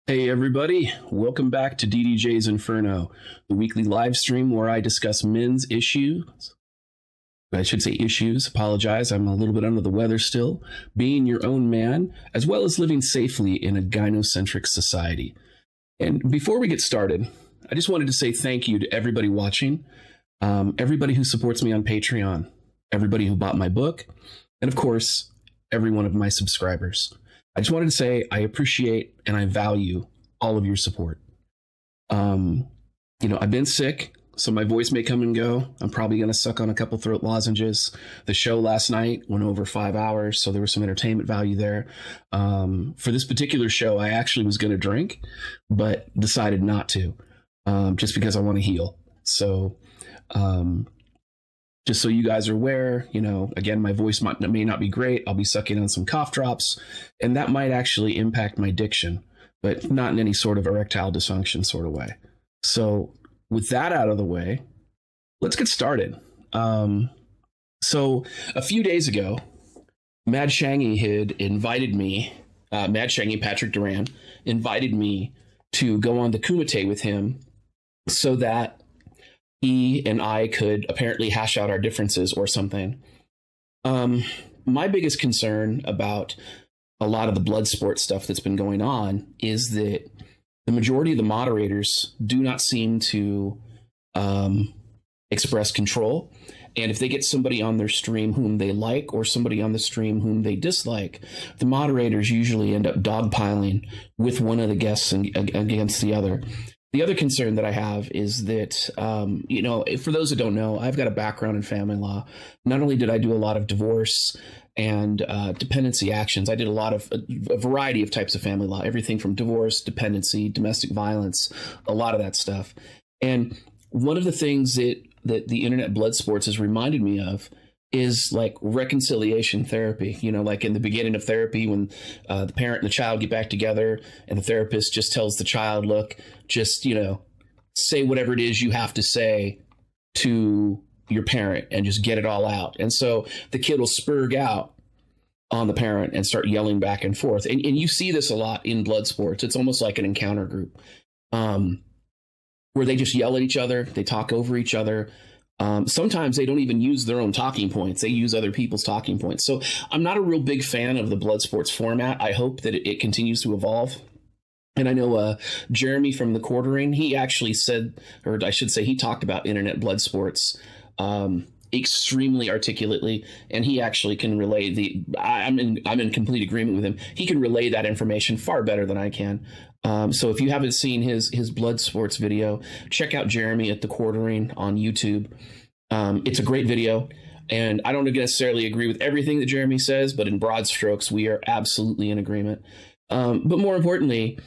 Hey everybody, welcome back to DDJ's Inferno, the weekly live stream where I discuss men's issues. I should say issues, apologize, I'm a little bit under the weather still. Being your own man, as well as living safely in a gynocentric society. And before we get started, I just wanted to say thank you to everybody watching, everybody who supports me on Patreon, everybody who bought my book, and of course, every one of my subscribers. I just wanted to say I appreciate and I value all of your support. I've been sick, so my voice may come and go. I'm probably going to suck on a couple throat lozenges. The show last night went over 5 hours, so there was some entertainment value there. For this particular show, I actually was going to drink, but decided not to, just because I want to heal. So, just so you guys are aware, again, my voice may not be great. I'll be sucking on some cough drops, and that might actually impact my diction, but not in any sort of erectile dysfunction sort of way. So with that out of the way, let's get started. So a few days ago, Matt Shaggy had invited me, Matt Shaggy, Patrick Duran, invited me to go on the kumite with him so that he and I could apparently hash out our differences or something. My biggest concern about a lot of the blood sport stuff that's been going on is that the majority of the moderators do not seem to express control. And if they get somebody on their stream whom they like or somebody on the stream whom they dislike, the moderators usually end up dogpiling with one of the guests against the other. The other concern that I have is that, for those that don't know, I've got a background in family law. Not only did I do a lot of divorce and dependency actions, I did a variety of types of family law, everything from divorce, dependency, domestic violence, a lot of that stuff. And one of the things that the internet blood sports has reminded me of is like reconciliation therapy, like in the beginning of therapy when the parent and the child get back together and the therapist just tells the child, look, just, say whatever it is you have to say to your parent and just get it all out. And so the kid will spurg out on the parent and start yelling back and forth. And you see this a lot in blood sports. It's almost like an encounter group where they just yell at each other. They talk over each other. Sometimes they don't even use their own talking points. They use other people's talking points. So I'm not a real big fan of the blood sports format. I hope that it continues to evolve. And I know Jeremy from the Quartering, he actually said, or I should say, he talked about internet blood sports extremely articulately, and he actually can relay I'm in complete agreement with him. He can relay that information far better than I can. So if you haven't seen his blood sports video, check out Jeremy at the Quartering on YouTube. It's a great video, and I don't necessarily agree with everything that Jeremy says, but in broad strokes, we are absolutely in agreement. But more importantly,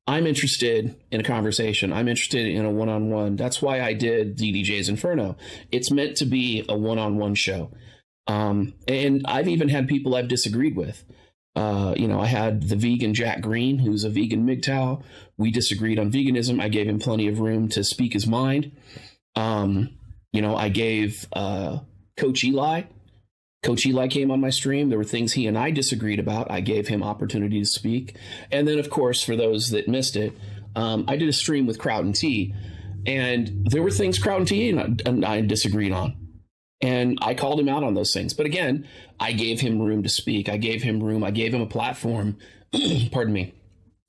I'm interested in a conversation. I'm interested in a one-on-one. That's why I did DDJ's Inferno. It's meant to be a one-on-one show. And I've even had people I've disagreed with. I had the vegan Jack Green, who's a vegan MGTOW. We disagreed on veganism. I gave him plenty of room to speak his mind. I gave Coach Eli. Coach Eli came on my stream. There were things he and I disagreed about. I gave him opportunity to speak. And then, of course, for those that missed it, I did a stream with Kraut and T. And there were things Kraut and T and I disagreed on. And I called him out on those things. But again, I gave him room to speak. I gave him room. I gave him a platform. Pardon me.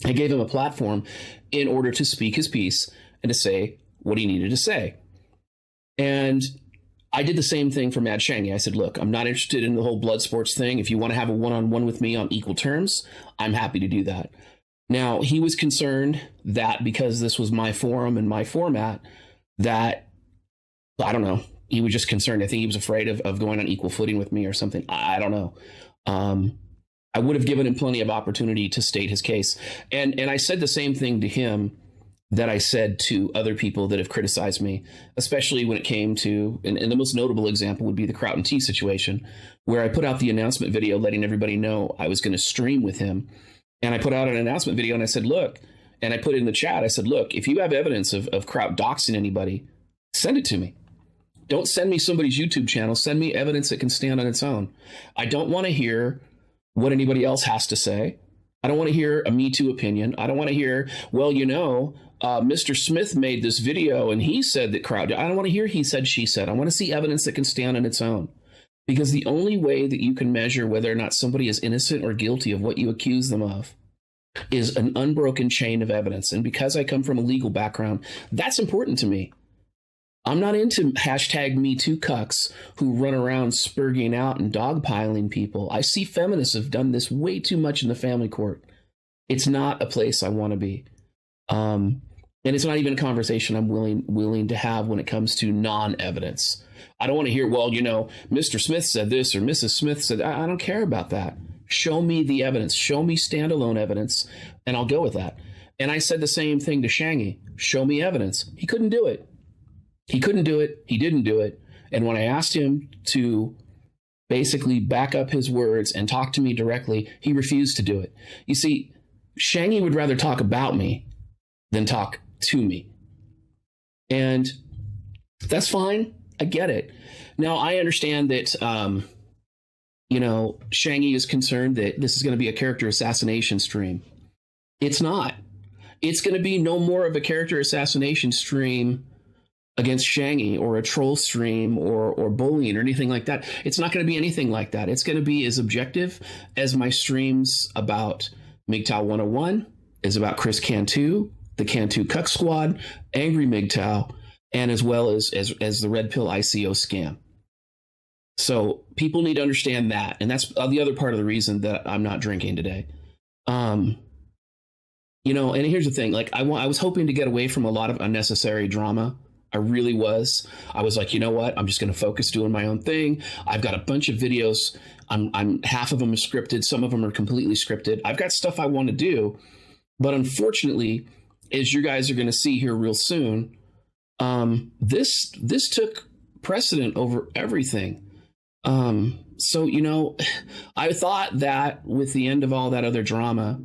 I gave him a platform in order to speak his piece and to say what he needed to say. And I did the same thing for Matt Shaggy. I said, look, I'm not interested in the whole blood sports thing. If you want to have a one-on-one with me on equal terms, I'm happy to do that. Now, he was concerned that because this was my forum and my format, that, I don't know, he was just concerned. I think he was afraid of going on equal footing with me or something. I don't know. I would have given him plenty of opportunity to state his case. And I said the same thing to him that I said to other people that have criticized me, especially when it came to, and the most notable example would be the Kraut and T situation, where I put out the announcement video letting everybody know I was going to stream with him. And I put out an announcement video and I said, look, and I put it in the chat, I said, look, if you have evidence of Kraut doxing anybody, send it to me. Don't send me somebody's YouTube channel. Send me evidence that can stand on its own. I don't want to hear what anybody else has to say. I don't want to hear a Me Too opinion. I don't want to hear, well, Mr. Smith made this video and he said that crowd. I don't want to hear he said, she said. I want to see evidence that can stand on its own. Because the only way that you can measure whether or not somebody is innocent or guilty of what you accuse them of is an unbroken chain of evidence. And because I come from a legal background, that's important to me. I'm not into hashtag Me Too cucks who run around spurging out and dogpiling people. I see feminists have done this way too much in the family court. It's not a place I want to be. And it's not even a conversation I'm willing to have when it comes to non-evidence. I don't want to hear, well, Mr. Smith said this or Mrs. Smith said, I don't care about that. Show me the evidence. Show me standalone evidence, and I'll go with that. And I said the same thing to Shangi. Show me evidence. He couldn't do it. He couldn't do it. He didn't do it. And when I asked him to basically back up his words and talk to me directly, he refused to do it. You see, Shangi would rather talk about me than talk to me. And that's fine. I get it. Now, I understand that, Shangi is concerned that this is going to be a character assassination stream. It's not. It's going to be no more of a character assassination stream against Shangi or a troll stream or bullying or anything like that. It's not going to be anything like that. It's going to be as objective as my streams about MGTOW 101, is about Chris Cantu, the Cantu Cuck Squad, Angry MGTOW, and as well as the Red Pill ICO scam. So people need to understand that. And that's the other part of the reason that I'm not drinking today. And here's the thing, like I was hoping to get away from a lot of unnecessary drama. I really was. I was like, you know what? I'm just going to focus doing my own thing. I've got a bunch of videos. I'm half of them are scripted. Some of them are completely scripted. I've got stuff I want to do. But unfortunately, as you guys are going to see here real soon, this took precedent over everything. So, I thought that with the end of all that other drama,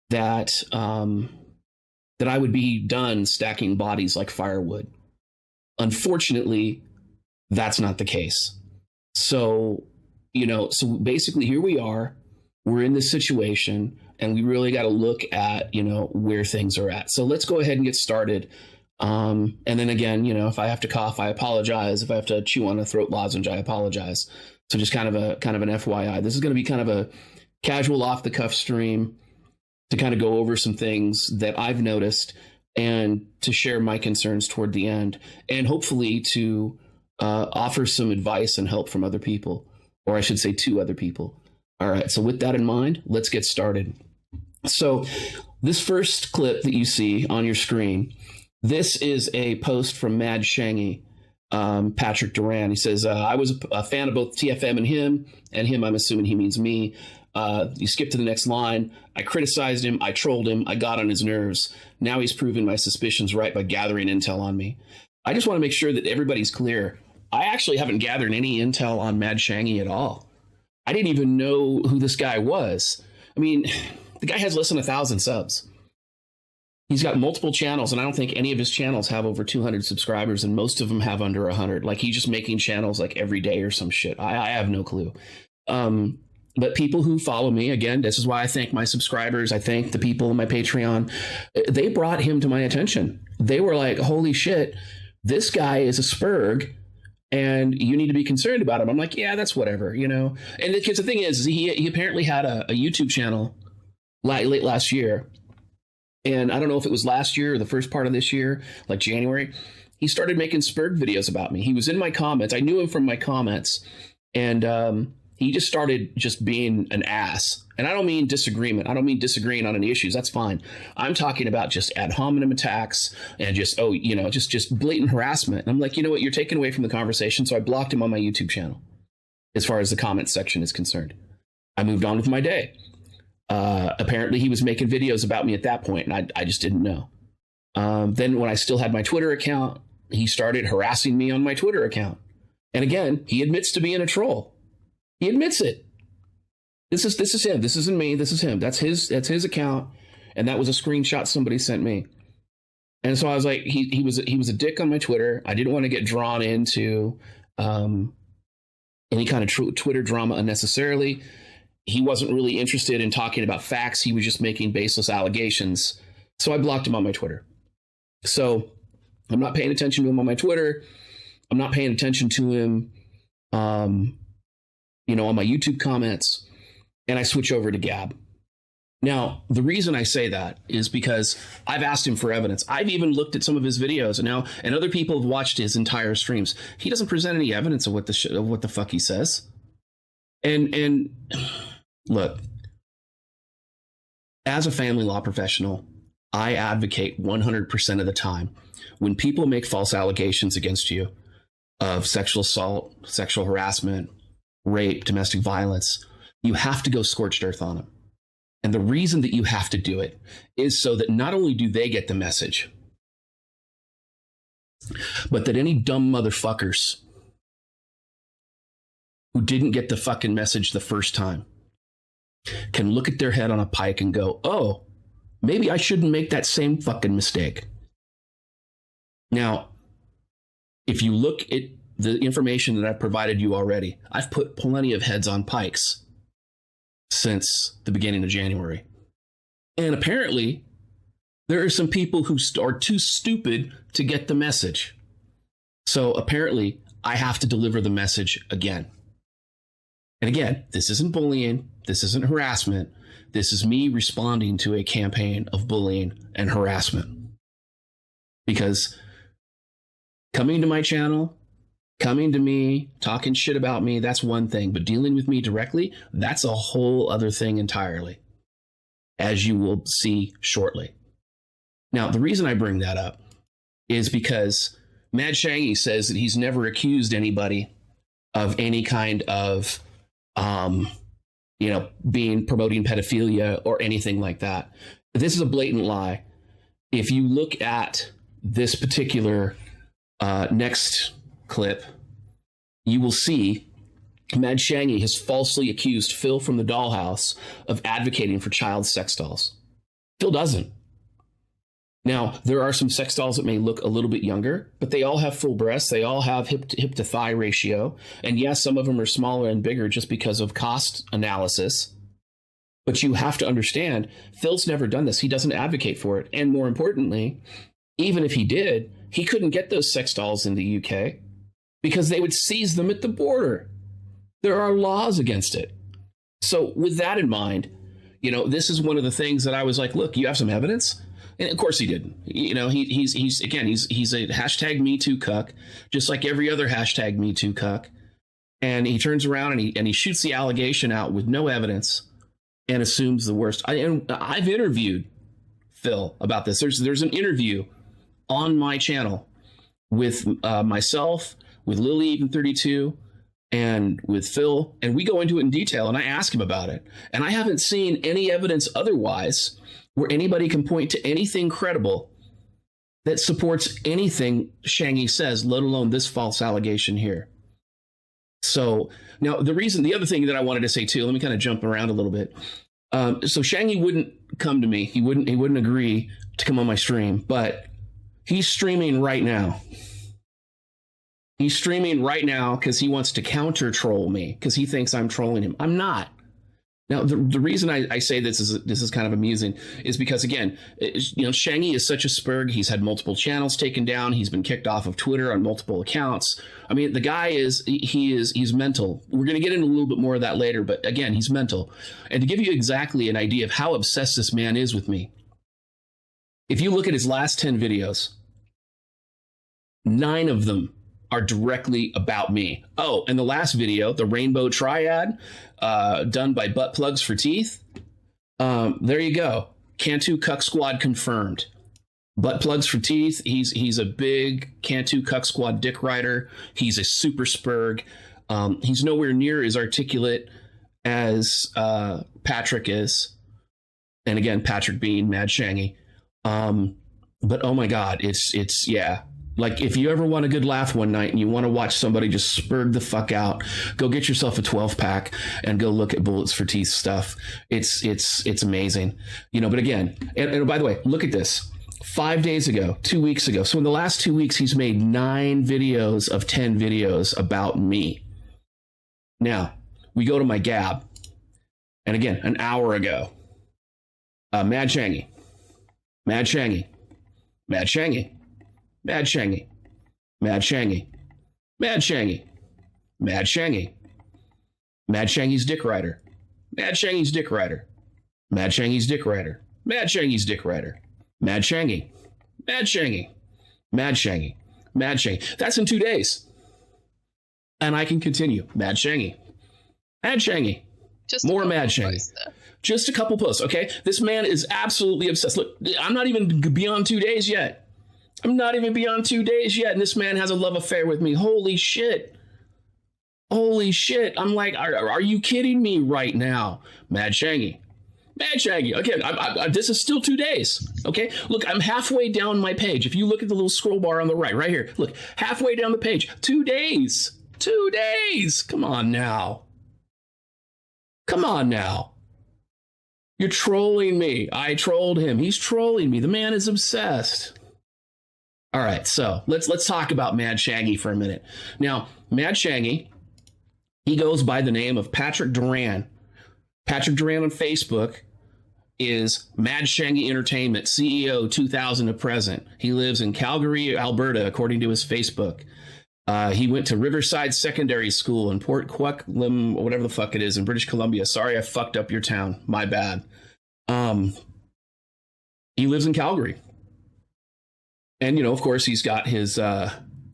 that I would be done stacking bodies like firewood. Unfortunately, that's not the case. So, so basically here we are, we're in this situation and we really got to look at, where things are at. So let's go ahead and get started. And then again, if I have to cough, I apologize. If I have to chew on a throat lozenge, I apologize. So just kind of an FYI, this is going to be kind of a casual off the cuff stream to kind of go over some things that I've noticed and to share my concerns toward the end, and hopefully to offer some advice and help from other people, or I should say to other people. All right. So with that in mind, let's get started. So this first clip that you see on your screen, this is a post from Mad Shaggy, Patrick Duran. He says, I was a fan of both TFM and him, I'm assuming he means me. You skip to the next line. I criticized him. I trolled him. I got on his nerves. Now he's proven my suspicions right by gathering intel on me. I just want to make sure that everybody's clear. I actually haven't gathered any intel on Mad Shaggy at all. I didn't even know who this guy was. I mean, the guy has less than 1,000 subs. He's got multiple channels, and I don't think any of his channels have over 200 subscribers, and most of them have under 100. Like, he's just making channels like every day or some shit. I have no clue. But people who follow me, again, this is why I thank my subscribers. I thank the people on my Patreon. They brought him to my attention. They were like, holy shit, this guy is a spurg, and you need to be concerned about him. I'm like, yeah, that's whatever, And because the thing is, he apparently had a YouTube channel late last year. And I don't know if it was last year or the first part of this year, like January, he started making spurg videos about me. He was in my comments. I knew him from my comments. And he just started just being an ass. And I don't mean disagreement. I don't mean disagreeing on any issues. That's fine. I'm talking about just ad hominem attacks and just blatant harassment. And I'm like, you know what? You're taking away from the conversation. So I blocked him on my YouTube channel as far as the comment section is concerned. I moved on with my day. Apparently he was making videos about me at that point, and I just didn't know. Then when I still had my Twitter account, he started harassing me on my Twitter account. And again, he admits to being a troll. He admits it. This is him. This isn't me. This is him. That's his account. And that was a screenshot somebody sent me. And so I was like, he was a dick on my Twitter. I didn't want to get drawn into any kind of Twitter drama unnecessarily. he wasn't really interested in talking about facts. He was just making baseless allegations. So I blocked him on my Twitter. So I'm not paying attention to him on my Twitter. I'm not paying attention to him, on my YouTube comments. And I switch over to Gab. Now, the reason I say that is because I've asked him for evidence. I've even looked at some of his videos and other people have watched his entire streams. He doesn't present any evidence of what the fuck he says. And look, as a family law professional, I advocate 100% of the time when people make false allegations against you of sexual assault, sexual harassment, rape, domestic violence, you have to go scorched earth on them. And the reason that you have to do it is so that not only do they get the message, but that any dumb motherfuckers who didn't get the fucking message the first time can look at their head on a pike and go, oh, maybe I shouldn't make that same fucking mistake. Now, if you look at the information that I've provided you already, I've put plenty of heads on pikes since the beginning of January. And apparently, there are some people who are too stupid to get the message. So apparently, I have to deliver the message again. And again, this isn't bullying. This isn't harassment. This is me responding to a campaign of bullying and harassment. Because coming to my channel, coming to me, talking shit about me, that's one thing. But dealing with me directly, that's a whole other thing entirely, as you will see shortly. Now, the reason I bring that up is because Matt Shaggy says that he's never accused anybody of any kind of, promoting pedophilia or anything like that. This is a blatant lie. If you look at this particular next clip, you will see Matt Shaggy has falsely accused Phil from the Dollhouse of advocating for child sex dolls. Phil doesn't. Now, there are some sex dolls that may look a little bit younger, but they all have full breasts. They all have hip to thigh ratio. And yes, some of them are smaller and bigger just because of cost analysis. But you have to understand, Phil's never done this. He doesn't advocate for it. And more importantly, even if he did, he couldn't get those sex dolls in the UK because they would seize them at the border. There are laws against it. So with that in mind, this is one of the things that I was like, look, you have some evidence? And of course he didn't. He's a hashtag Me Too cuck, just like every other hashtag Me Too cuck. And he turns around and he shoots the allegation out with no evidence and assumes the worst. I've interviewed Phil about this. There's an interview on my channel with myself, with Lyli, even 32, and with Phil, and we go into it in detail, and I ask him about it. And I haven't seen any evidence otherwise where anybody can point to anything credible that supports anything Shangi says, let alone this false allegation here. So now the other thing that I wanted to say too, let me kind of jump around a little bit. So Shangi wouldn't come to me. He wouldn't agree to come on my stream, but he's streaming right now. He's streaming right now because he wants to counter troll me because he thinks I'm trolling him. I'm not. Now, the reason I say this is kind of amusing is because, again, Shangi is such a spurg. He's had multiple channels taken down. He's been kicked off of Twitter on multiple accounts. I mean, the guy he's mental. We're going to get into a little bit more of that later. But again, he's mental. And to give you exactly an idea of how obsessed this man is with me, if you look at his last 10 videos, 9 of them are directly about me. Oh, and the last video, the Rainbow Triad, done by Butt Plugs for Teeth. There you go. Cantu Cuck Squad confirmed. Butt Plugs for Teeth. He's a big Cantu Cuck Squad dick rider. He's a super spurg. He's nowhere near as articulate as Patrick is. And again, Patrick being Mad Shangi. But oh my God, it's yeah. Like, if you ever want a good laugh one night and you want to watch somebody just spurg the fuck out, go get yourself a 12-pack and go look at Bullets for Teeth stuff. It's amazing. But again, and by the way, look at this. 5 days ago, 2 weeks ago. So in the last 2 weeks, he's made 9 videos of 10 videos about me. Now, we go to my Gab. And again, an hour ago, Mad Shaggy, Mad Shaggy, Mad Shaggy, Mad Shaggy, Mad Shaggy, Mad Shaggy, Mad Shaggy, Mad Shangi's dick rider, Mad Shangi's dick rider, Mad Shangi's dick rider, Mad Shangi's dick rider, Mad Shaggy, Mad Shaggy, Mad Shaggy, Mad Shaggy. That's in 2 days. And I can continue. Mad Shaggy, Mad Shaggy, more Mad Shaggy. Just a couple posts, okay? This man is absolutely obsessed. Look, I'm not even beyond 2 days yet. I'm not even beyond 2 days yet, and this man has a love affair with me. Holy shit. Holy shit. I'm like, are you kidding me right now? Mad Shaggy. Mad Shaggy. Okay, this is still 2 days, okay? Look, I'm halfway down my page. If you look at the little scroll bar on the right here, look, halfway down the page. 2 days. 2 days. Come on now. Come on now. You're trolling me. I trolled him. He's trolling me. The man is obsessed. All right, so let's talk about Mad Shaggy for a minute. Now, Mad Shaggy, he goes by the name of Patrick Duran. Patrick Duran on Facebook is Mad Shaggy Entertainment, CEO 2000 to present. He lives in Calgary, Alberta, according to his Facebook. He went to Riverside Secondary School in Port Coquitlam, whatever the fuck it is, in British Columbia. Sorry, I fucked up your town. My bad. He lives in Calgary. And, you know, of course, he's got his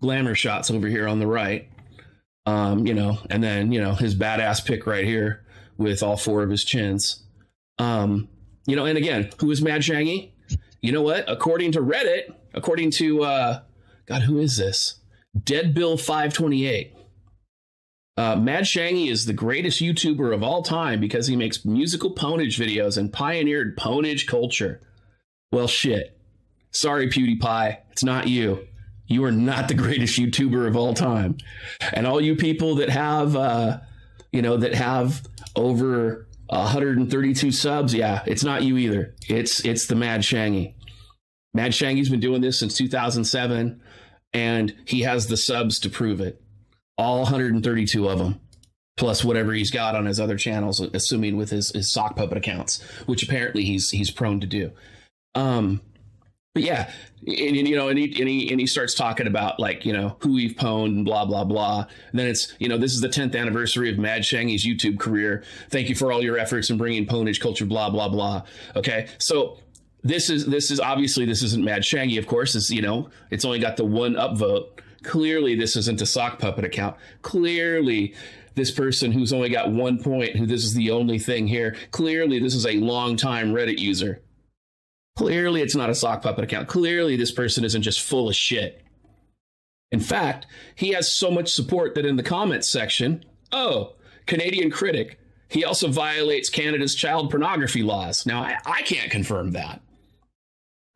glamour shots over here on the right. You know, and then, you know, his badass pic right here with all 4 of his chins. You know, and again, who is Mad Shaggy? You know what? According to Reddit, according to, God, who is this? Dead Bill 528. Mad Shaggy is the greatest YouTuber of all time because he makes musical ponage videos and pioneered ponage culture. Well, shit. Sorry, PewDiePie. It's not you. You are not the greatest YouTuber of all time. And all you people that have, you know, that have over 132 subs, yeah, it's not you either. It's the Mad Shaggy. Mad Shaggy's been doing this since 2007. And he has the subs to prove it. All 132 of them. Plus whatever he's got on his other channels, assuming with his sock puppet accounts, which apparently he's prone to do. But yeah, and you know, and he starts talking about, like, you know, who we've pwned and blah, blah, blah. And then it's, you know, this is the 10th anniversary of Mad Shangi's YouTube career. Thank you for all your efforts in bringing ponage culture, blah, blah, blah. Okay. So this is obviously, this isn't Mad Shaggy, of course. It's, you know, it's only got the 1 upvote. Clearly, this isn't a sock puppet account. Clearly, this person who's only got 1 point, who this is the only thing here. Clearly, this is a long-time Reddit user. Clearly, it's not a sock puppet account. Clearly, this person isn't just full of shit. In fact, he has so much support that in the comments section, oh, Canadian critic, he also violates Canada's child pornography laws. Now, I can't confirm that.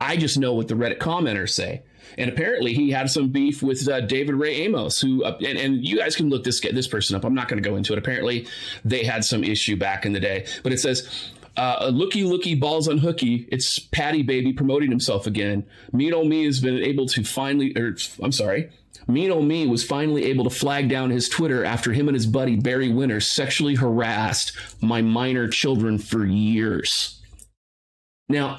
I just know what the Reddit commenters say. And apparently he had some beef with David Ray Amos, who, and you guys can look this person up. I'm not going to go into it. Apparently they had some issue back in the day. But it says, looky, balls on hooky. It's Patty Baby promoting himself again. Mean Ol' Me has been able to Mean Ol' Me was finally able to flag down his Twitter after him and his buddy Barry Winter sexually harassed my minor children for years. Now,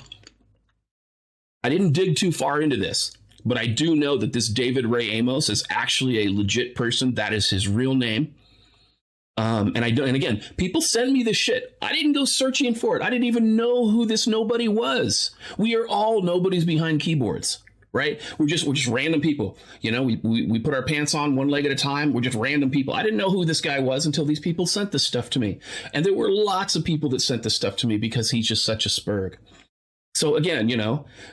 I didn't dig too far into this, but I do know that this David Ray Amos is actually a legit person. That is his real name. And again, people send me this shit. I didn't go searching for it. I didn't even know who this nobody was. We are all nobodies behind keyboards, right? We're just random people. You know, we put our pants on one leg at a time. We're just random people. I didn't know who this guy was until these people sent this stuff to me. And there were lots of people that sent this stuff to me because he's just such a spurg. So again,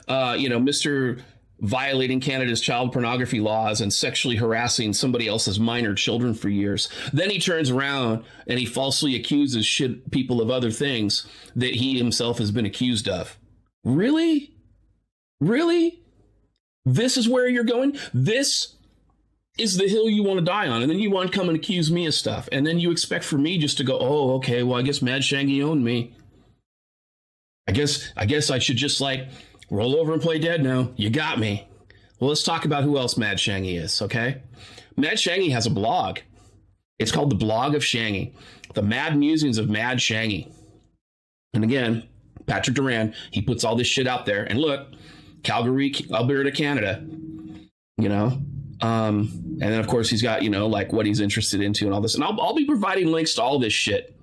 Mr. violating Canada's child pornography laws and sexually harassing somebody else's minor children for years. Then he turns around and he falsely accuses people of other things that he himself has been accused of. Really? Really? This is where you're going? This is the hill you want to die on. And then you want to come and accuse me of stuff. And then you expect for me just to go, oh, okay, well, I guess Mad Shaggy owned me. I guess I should just roll over and play dead now. You got me. Well, let's talk about who else Mad Shaggy is, okay? Mad Shaggy has a blog. It's called The Blog of Shangi. The Mad Musings of Mad Shaggy. And again, Patrick Duran, he puts all this shit out there. And look, Calgary, Alberta, Canada, you know. And then, of course, he's got, you know, like what he's interested into and all this. And I'll be providing links to all this shit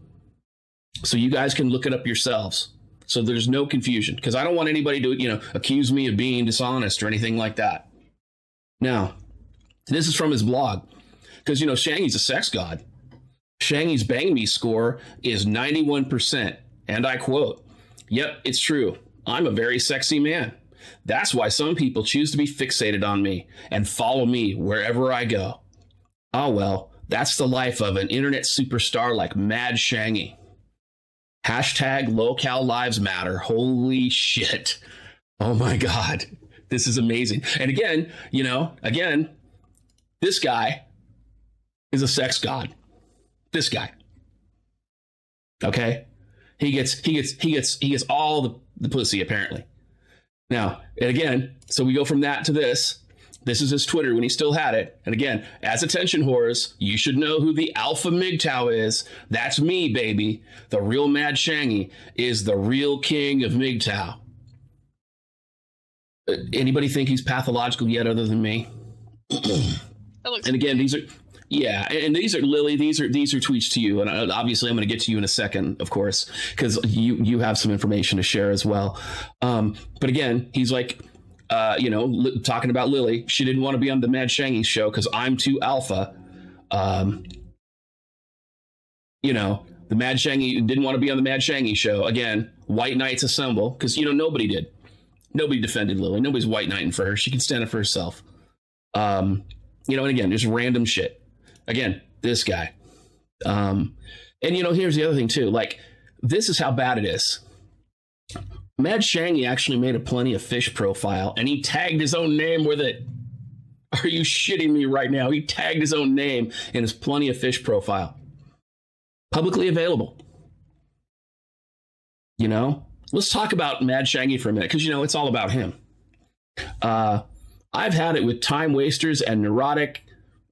so you guys can look it up yourselves. So there's no confusion, because I don't want anybody to, you know, accuse me of being dishonest or anything like that. Now, this is from his blog, because, you know, Shangi's a sex god. Shangi's Bang Me score is 91%. And I quote, "Yep, it's true. I'm a very sexy man. That's why some people choose to be fixated on me and follow me wherever I go. Oh, well, that's the life of an internet superstar like Mad Shangi. Hashtag local lives matter." Holy shit. Oh my God. This is amazing. And again, you know, this guy is a sex god. This guy. Okay? He gets all the pussy, apparently. Now, and again, so we go from that to this. This is his Twitter when he still had it. And again, as attention whores, you should know who the alpha MGTOW is. That's me, baby. The real Mad Shangi is the real king of MGTOW. Anybody think he's pathological yet other than me? And again, these are, yeah, and these are Lyli. These are tweets to you, and obviously I'm going to get to you in a second, of course, because you have some information to share as well. But again, he's like, you know, talking about Lyli. She didn't want to be on the Mad Shangi show because I'm too alpha. You know, the Mad Shangi didn't want to be on the Mad Shangi show. Again, white knights assemble, because, you know, nobody did. Nobody defended Lyli. Nobody's white knighting for her. She can stand up for herself. You know, and again, just random shit. Again, this guy. And, you know, here's the other thing, too. Like, this is how bad it is. Mad Shangi actually made a Plenty of Fish profile, and he tagged his own name with it. Are you shitting me right now? He tagged his own name in his Plenty of Fish profile. Publicly available. You know? Let's talk about Mad Shangi for a minute, because, you know, it's all about him. I've had it with time wasters and neurotic,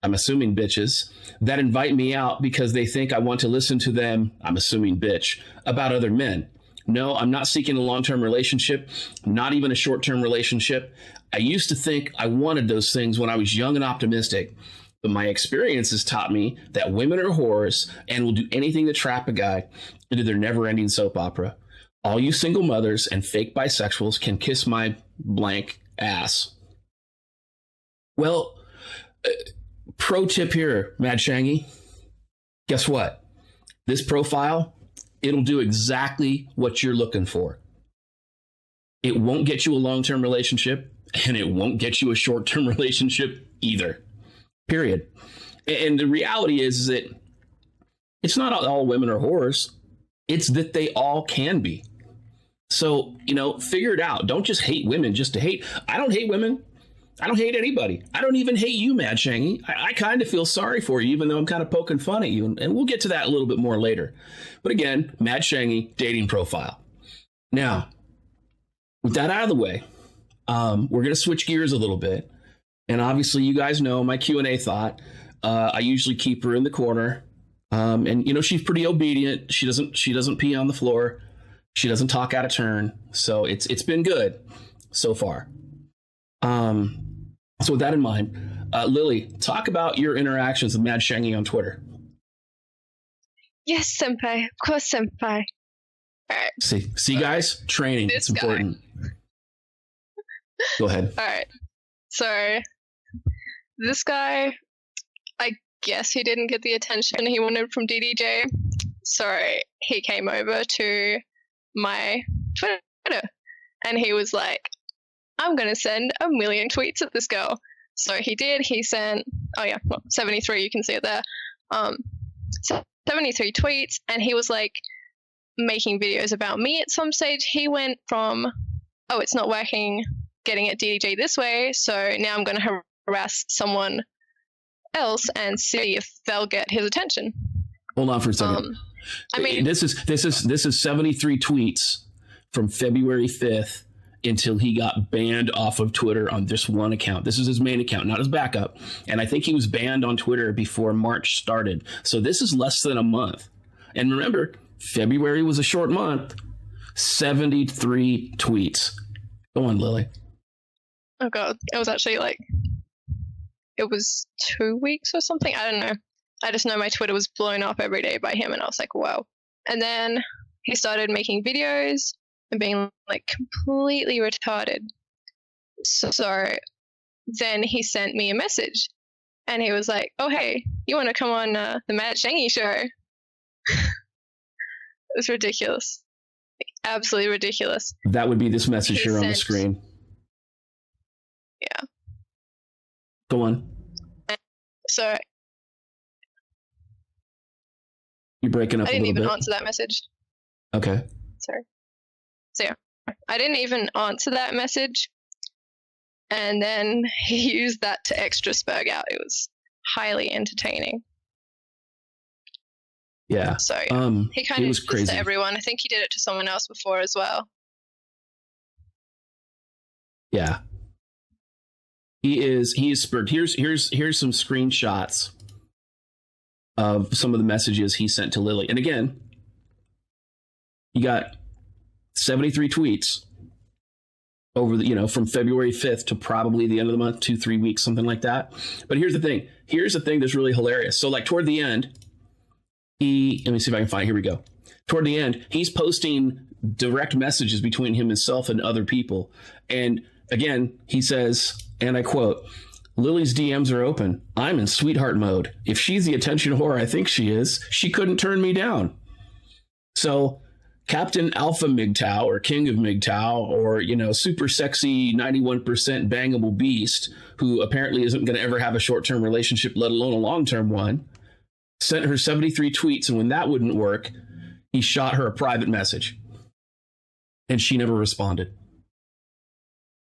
I'm assuming bitches, that invite me out because they think I want to listen to them, I'm assuming bitch, about other men. No, I'm not seeking a long-term relationship, not even a short-term relationship. I used to think I wanted those things when I was young and optimistic, but my experience has taught me that women are whores and will do anything to trap a guy into their never-ending soap opera. All you single mothers and fake bisexuals can kiss my blank ass. Well, pro tip here, Mad Shangi. Guess what? This profile, it'll do exactly what you're looking for. It won't get you a long-term relationship, and it won't get you a short-term relationship either. Period. And the reality is that it's not all women are whores. It's that they all can be. So, you know, figure it out. Don't just hate women just to hate. I don't hate women. I don't hate anybody. I don't even hate you, Mad Shangi. I kind of feel sorry for you, even though I'm kind of poking fun at you. And we'll get to that a little bit more later. But again, Mad Shangi, dating profile. Now, with that out of the way, we're going to switch gears a little bit. And obviously, you guys know my Q&A thought. I usually keep her in the corner. And, you know, she's pretty obedient. She doesn't pee on the floor. She doesn't talk out of turn. So it's been good so far. So with that in mind, Lyli, talk about your interactions with Mad Shangi on Twitter. Yes, senpai. Of course, senpai. All right. See, guys, training. It's important. Go ahead. All right. So this guy, I guess he didn't get the attention he wanted from DDJ. So he came over to my Twitter and he was like, I'm going to send 1 million tweets at this girl. So he did. He sent, 73, you can see it there. 73 tweets, and he was like making videos about me at some stage. He went from, it's not working, getting at DDJ this way, so now I'm going to harass someone else and see if they'll get his attention. Hold on for a second. I mean, this is 73 tweets from February 5th until he got banned off of Twitter on this one account. This is his main account, not his backup. And I think he was banned on Twitter before March started. So this is less than a month. And remember, February was a short month. 73 tweets. Go on, Lily. Oh god, it was actually like, it was 2 weeks or something. I don't know. I just know my Twitter was blown up every day by him, and I was like, wow. And then he started making videos and being like completely retarded. So then he sent me a message, and he was like, oh hey, you want to come on the Matt Shaggy show? It was ridiculous. Absolutely ridiculous. That would be this message here on the screen. Yeah. Go on. So you're breaking up a little bit. I didn't even answer that message. Okay. Sorry. So yeah, I didn't even answer that message. And then he used that to extra spurg out. It was highly entertaining. Yeah. So he kind of did this to everyone. I think he did it to someone else before as well. Yeah. He is spurred. Here's some screenshots of some of the messages he sent to Lyli. And again, you got 73 tweets over the, from February 5th to probably the end of the month, 2-3 weeks, something like that. But here's the thing. Here's the thing that's really hilarious. So like toward the end, let me see if I can find, here we go. Toward the end, he's posting direct messages between himself and other people. And again, he says, and I quote, Lily's DMs are open. I'm in sweetheart mode. If she's the attention whore I think she is, she couldn't turn me down. So Captain Alpha MGTOW or King of MGTOW or, super sexy 91% bangable beast who apparently isn't going to ever have a short-term relationship, let alone a long-term one, sent her 73 tweets. And when that wouldn't work, he shot her a private message and she never responded.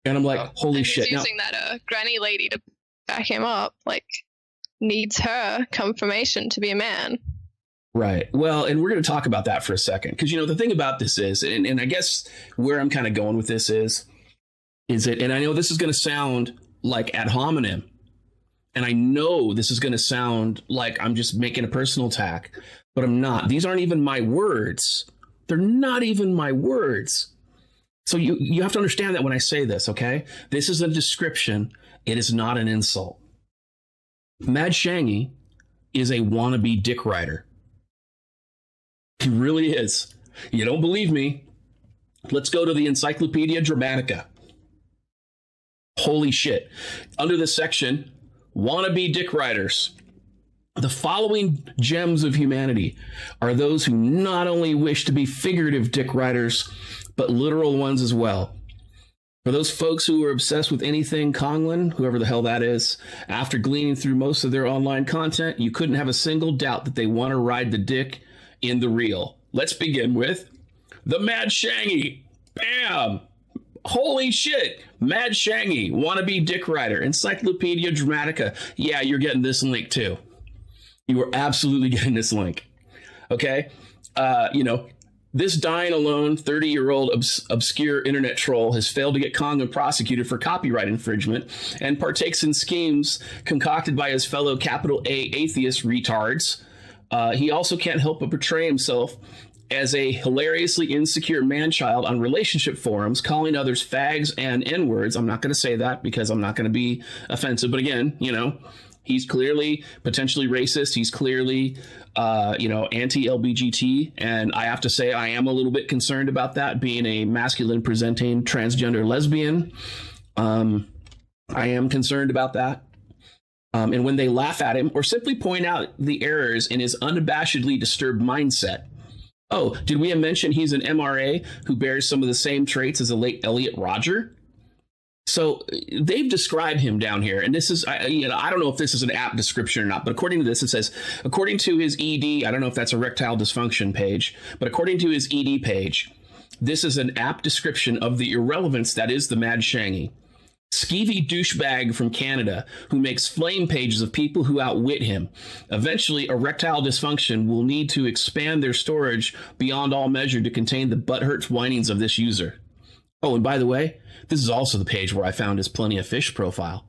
And I'm like, holy shit. He's using that granny lady to back him up, like needs her confirmation to be a man. Right. Well, and we're going to talk about that for a second. Because, the thing about this is, and I guess where I'm kind of going with this is it, and I know this is going to sound like ad hominem, and I know this is going to sound like I'm just making a personal attack, but I'm not. These aren't even my words. They're not even my words. So you have to understand that when I say this, okay? This is a description. It is not an insult. Mad Shaggy is a wannabe dick rider. He really is. You don't believe me? Let's go to the Encyclopedia Dramatica. Holy shit. Under this section, wannabe dick riders. The following gems of humanity are those who not only wish to be figurative dick riders, but literal ones as well. For those folks who are obsessed with anything Conglin, whoever the hell that is, after gleaning through most of their online content, you couldn't have a single doubt that they want to ride the dick in the reel. Let's begin with the Mad Shaggy. Bam! Holy shit! Mad Shaggy, wannabe dick rider, Encyclopedia Dramatica. Yeah, you're getting this link too. You are absolutely getting this link. Okay? This dying alone 30-year-old obscure internet troll has failed to get Conglin prosecuted for copyright infringement and partakes in schemes concocted by his fellow capital A atheist retards. He also can't help but portray himself as a hilariously insecure man-child on relationship forums, calling others fags and N-words. I'm not going to say that because I'm not going to be offensive. But again, he's clearly potentially racist. He's clearly, anti-LBGT. And I have to say I am a little bit concerned about that, being a masculine-presenting transgender lesbian. I am concerned about that. And when they laugh at him or simply point out the errors in his unabashedly disturbed mindset. Oh, did we mention he's an MRA who bears some of the same traits as the late Elliot Rodger? So they've described him down here. And this is, I don't know if this is an apt description or not, but according to this, it says, according to his ED, I don't know if that's erectile dysfunction page, but according to his ED page, this is an apt description of the irrelevance that is the Mad Shaggy. Skeevy douchebag from Canada who makes flame pages of people who outwit him. Eventually, erectile dysfunction will need to expand their storage beyond all measure to contain the butthurt whinings of this user. Oh, and by the way, this is also the page where I found his Plenty of Fish profile.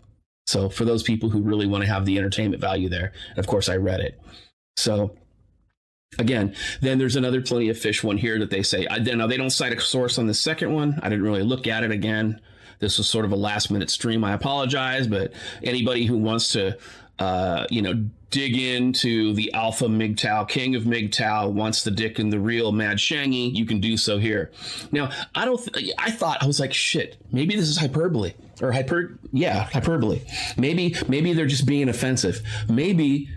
So for those people who really want to have the entertainment value there, and of course I read it. So Again, then there's another Plenty of Fish one here that they say. Now, they don't cite a source on the second one. I didn't really look at it again. This was sort of a last minute stream. I apologize, but anybody who wants to, dig into the alpha MGTOW, king of MGTOW, wants the dick in the real Mad Shangi, you can do so here. Now, I was like, shit, maybe this is hyperbole hyperbole. Maybe they're just being offensive. Maybe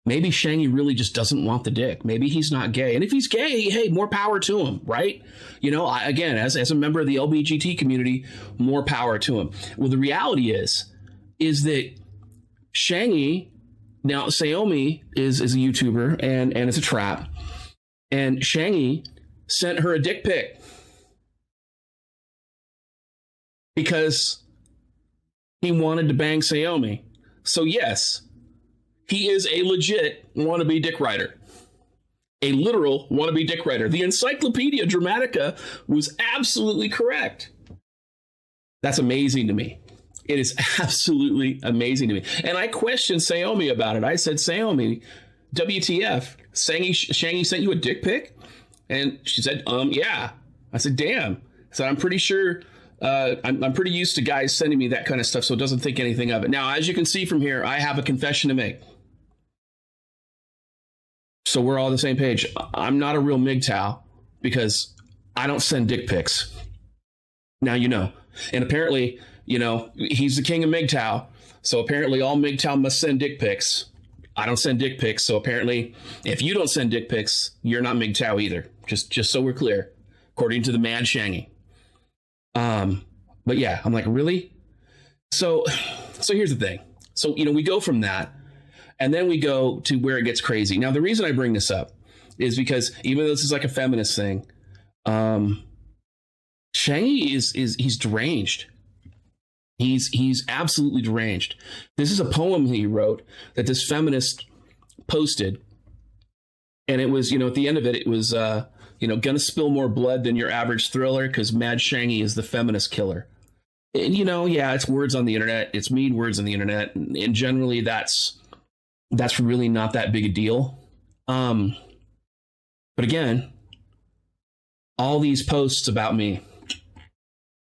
Shangi really just doesn't want the dick. Maybe he's not gay. And if he's gay, hey, more power to him, right? Again, as a member of the LBGT community, more power to him. Well, the reality is that Shangi, now Saomi is a YouTuber and it's a trap. And Shangi sent her a dick pic because he wanted to bang Saomi. So yes, he is a legit wannabe dick rider. A literal wannabe dick rider. The Encyclopedia Dramatica was absolutely correct. That's amazing to me. It is absolutely amazing to me. And I questioned Saomi about it. I said, Saomi, WTF? Shangi sent you a dick pic? And she said, yeah. I said, damn. So I'm pretty sure, I'm pretty used to guys sending me that kind of stuff, so it doesn't think anything of it. Now, as you can see from here, I have a confession to make. So we're all on the same page. I'm not a real MGTOW because I don't send dick pics. Now you know. And apparently, he's the king of MGTOW. So apparently all MGTOW must send dick pics. I don't send dick pics. So apparently if you don't send dick pics, you're not MGTOW either. Just so we're clear, according to the Mad Shangi. But yeah, I'm like, really? So here's the thing. So, we go from that. And then we go to where it gets crazy. Now, the reason I bring this up is because even though this is like a feminist thing, Shangi he's deranged. He's absolutely deranged. This is a poem he wrote that this feminist posted. And it was, at the end of it, it was, gonna spill more blood than your average thriller because Mad Shangi is the feminist killer. And, yeah, it's words on the internet. It's mean words on the internet. And generally that's really not that big a deal. But again, all these posts about me,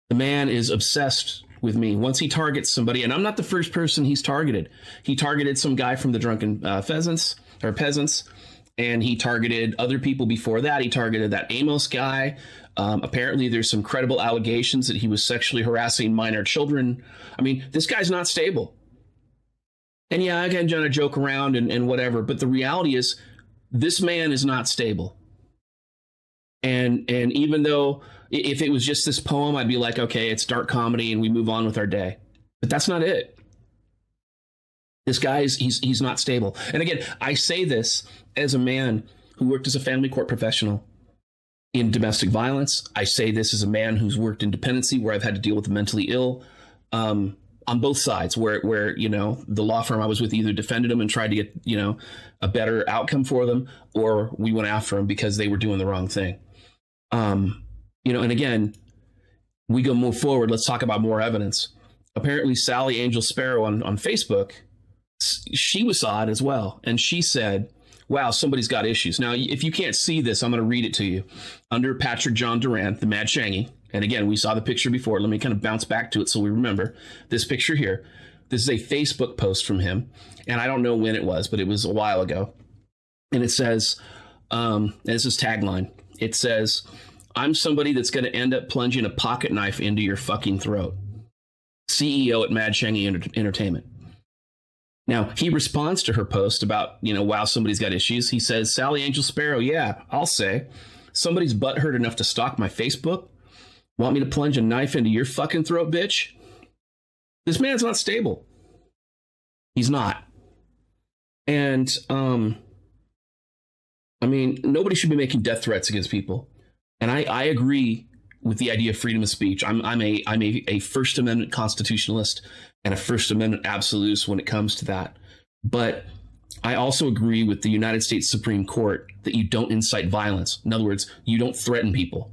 the man is obsessed with me. Once he targets somebody, and I'm not the first person he's targeted. He targeted some guy from the Drunken Peasants, and he targeted other people before that. He targeted that Amos guy. Apparently there's some credible allegations that he was sexually harassing minor children. I mean, this guy's not stable. And yeah, I can kind of joke around and whatever, but the reality is this man is not stable. And even though if it was just this poem, I'd be like, okay, it's dark comedy and we move on with our day. But that's not it. This guy he's not stable. And again, I say this as a man who worked as a family court professional in domestic violence. I say this as a man who's worked in dependency, where I've had to deal with the mentally ill. On both sides, where the law firm I was with either defended them and tried to get a better outcome for them, or we went after them because they were doing the wrong thing. And again, we go move forward. Let's talk about more evidence. Apparently, Sally Angel Sparrow on Facebook, she saw it as well, and she said, "Wow, somebody's got issues." Now, if you can't see this, I'm going to read it to you. Under Patrick John Duran, the Mad Shangi. And again, we saw the picture before. Let me kind of bounce back to it so we remember this picture here. This is a Facebook post from him. And I don't know when it was, but it was a while ago. And it says, and this is tagline. It says, "I'm somebody that's going to end up plunging a pocket knife into your fucking throat. CEO at Mad Shangi Entertainment." Now, he responds to her post about, wow, somebody's got issues. He says, "Sally Angel Sparrow, yeah, I'll say. Somebody's butthurt enough to stalk my Facebook? Want me to plunge a knife into your fucking throat, bitch?" This man's not stable. He's not. And, nobody should be making death threats against people. And I agree with the idea of freedom of speech. I'm a First Amendment constitutionalist and a First Amendment absolutist when it comes to that. But I also agree with the United States Supreme Court that you don't incite violence. In other words, you don't threaten people.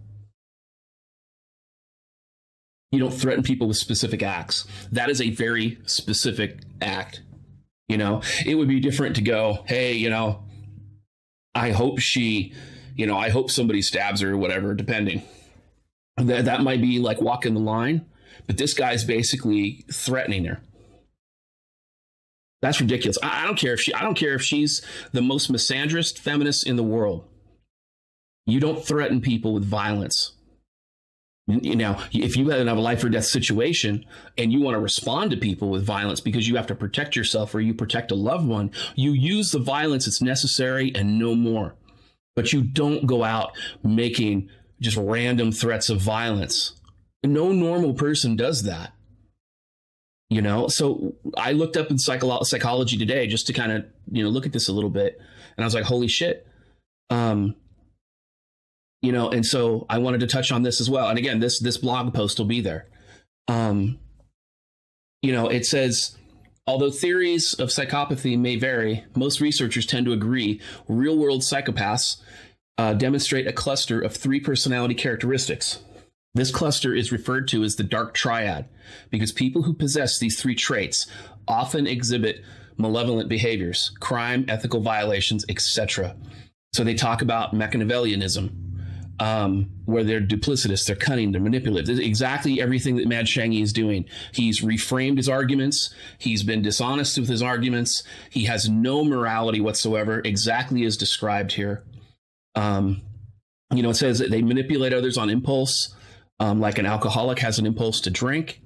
You don't threaten people with specific acts. That is a very specific act. You know, it would be different to go, hey, you know, I hope I hope somebody stabs her or whatever, depending. That might be like walking the line, but this guy's basically threatening her. That's ridiculous. I don't care if she's the most misandrist feminist in the world. You don't threaten people with violence. You know, if you have a life or death situation and you want to respond to people with violence because you have to protect yourself or you protect a loved one, you use the violence that's necessary and no more. But you don't go out making just random threats of violence. No normal person does that. You know, so I looked up in psychology today just to kind of, look at this a little bit. And I was like, holy shit. And so I wanted to touch on this as well. And again, this blog post will be there. It says, although theories of psychopathy may vary, most researchers tend to agree real-world psychopaths demonstrate a cluster of 3 personality characteristics. This cluster is referred to as the dark triad because people who possess these 3 traits often exhibit malevolent behaviors, crime, ethical violations, etc. So they talk about Machiavellianism, where they're duplicitous, they're cunning, they're manipulative. This is exactly everything that Mad Shaggy is doing. He's reframed his arguments. He's been dishonest with his arguments. He has no morality whatsoever, exactly as described here. It says that they manipulate others on impulse, like an alcoholic has an impulse to drink.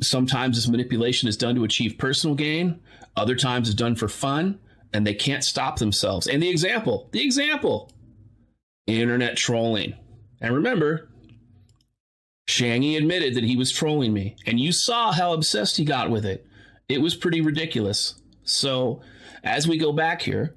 Sometimes this manipulation is done to achieve personal gain. Other times it's done for fun, and they can't stop themselves. And the example, internet trolling. And remember, Shangi admitted that he was trolling me, and you saw how obsessed he got with it. It was pretty ridiculous. So as we go back here,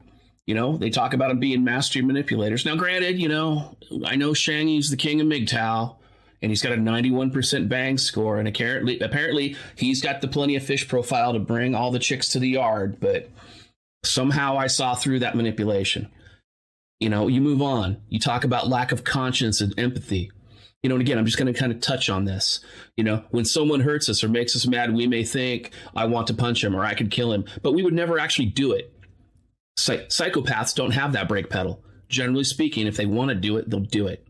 they talk about him being master manipulators. Now, granted, I know Shangi's the king of MGTOW, and he's got a 91% bang score, and apparently he's got the plenty of fish profile to bring all the chicks to the yard, but somehow I saw through that manipulation. You move on. You talk about lack of conscience and empathy. And again, I'm just going to kind of touch on this. When someone hurts us or makes us mad, we may think, I want to punch him or I could kill him, but we would never actually do it. Psychopaths don't have that brake pedal. Generally speaking, if they want to do it, they'll do it.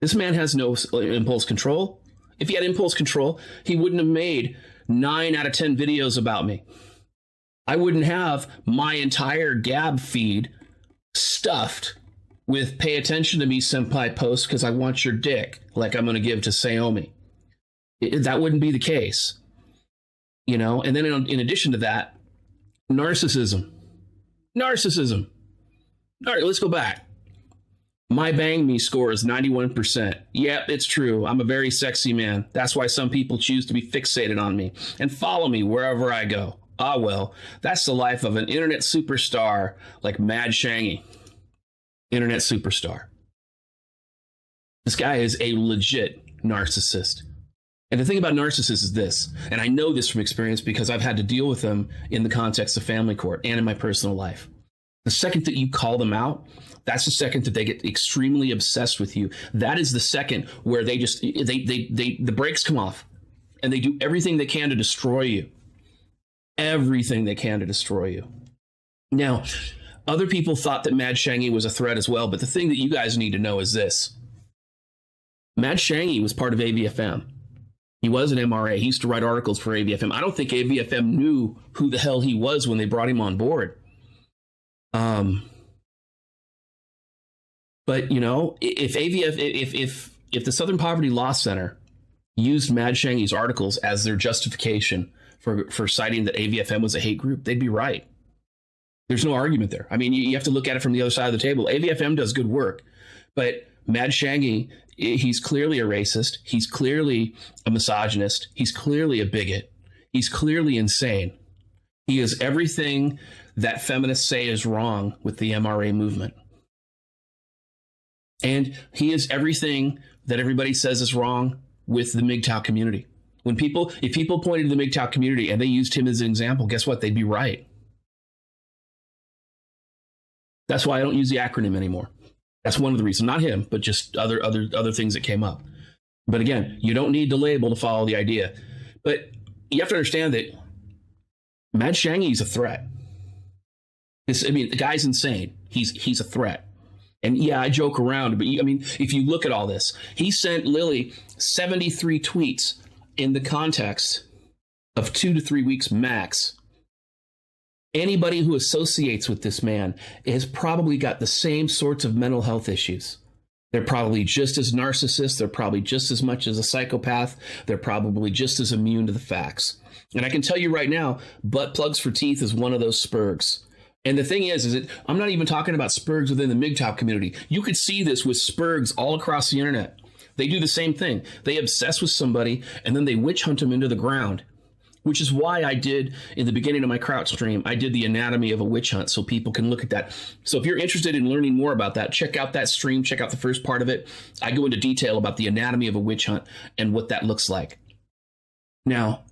This man has no impulse control. If he had impulse control, he wouldn't have made 9 out of 10 videos about me. I wouldn't have my entire Gab feed stuffed with pay attention to me senpai posts because I want your dick, like I'm going to give to Saomi. That wouldn't be the case. And then in addition to that, narcissism. All right, let's go back. My bang me score is 91%. Yep, it's true. I'm a very sexy man. That's why some people choose to be fixated on me and follow me wherever I go. Ah, well, that's the life of an internet superstar like Mad Shaggy. Internet superstar. This guy is a legit narcissist. And the thing about narcissists is this, and I know this from experience because I've had to deal with them in the context of family court and in my personal life. The second that you call them out, that's the second that they get extremely obsessed with you. That is the second where they the brakes come off and they do everything they can to destroy you. Everything they can to destroy you. Now, other people thought that Mad Shaggy was a threat as well, but the thing that you guys need to know is this. Mad Shaggy was part of AVFM. He was an MRA. He used to write articles for AVFM. I don't think AVFM knew who the hell he was when they brought him on board. But if the Southern Poverty Law Center used Mad Shaggy's articles as their justification for citing that AVFM was a hate group, they'd be right. There's no argument there. I mean, you have to look at it from the other side of the table. AVFM does good work, but Mad Shaggy, he's clearly a racist. He's clearly a misogynist. He's clearly a bigot. He's clearly insane. He is everything that feminists say is wrong with the MRA movement. And he is everything that everybody says is wrong with the MGTOW community. If people pointed to the MGTOW community and they used him as an example, guess what? They'd be right. That's why I don't use the acronym anymore. That's one of the reasons. Not him, but just other things that came up. But again, you don't need the label to follow the idea. But you have to understand that Matt Shaggy's a threat. The guy's insane. He's a threat. And yeah, I joke around, but if you look at all this, he sent Lyli 73 tweets in the context of 2 to 3 weeks max. Anybody who associates with this man has probably got the same sorts of mental health issues. They're probably just as narcissists. They're probably just as much as a psychopath. They're probably just as immune to the facts. And I can tell you right now, butt plugs for teeth is one of those spurgs. And the thing is that I'm not even talking about spurgs within the MGTOW community. You could see this with spurgs all across the internet. They do the same thing. They obsess with somebody and then they witch hunt them into the ground, which is why I did in the beginning of my Crouch stream, I did the anatomy of a witch hunt so people can look at that. So if you're interested in learning more about that, check out that stream, check out the first part of it. I go into detail about the anatomy of a witch hunt and what that looks like. Now,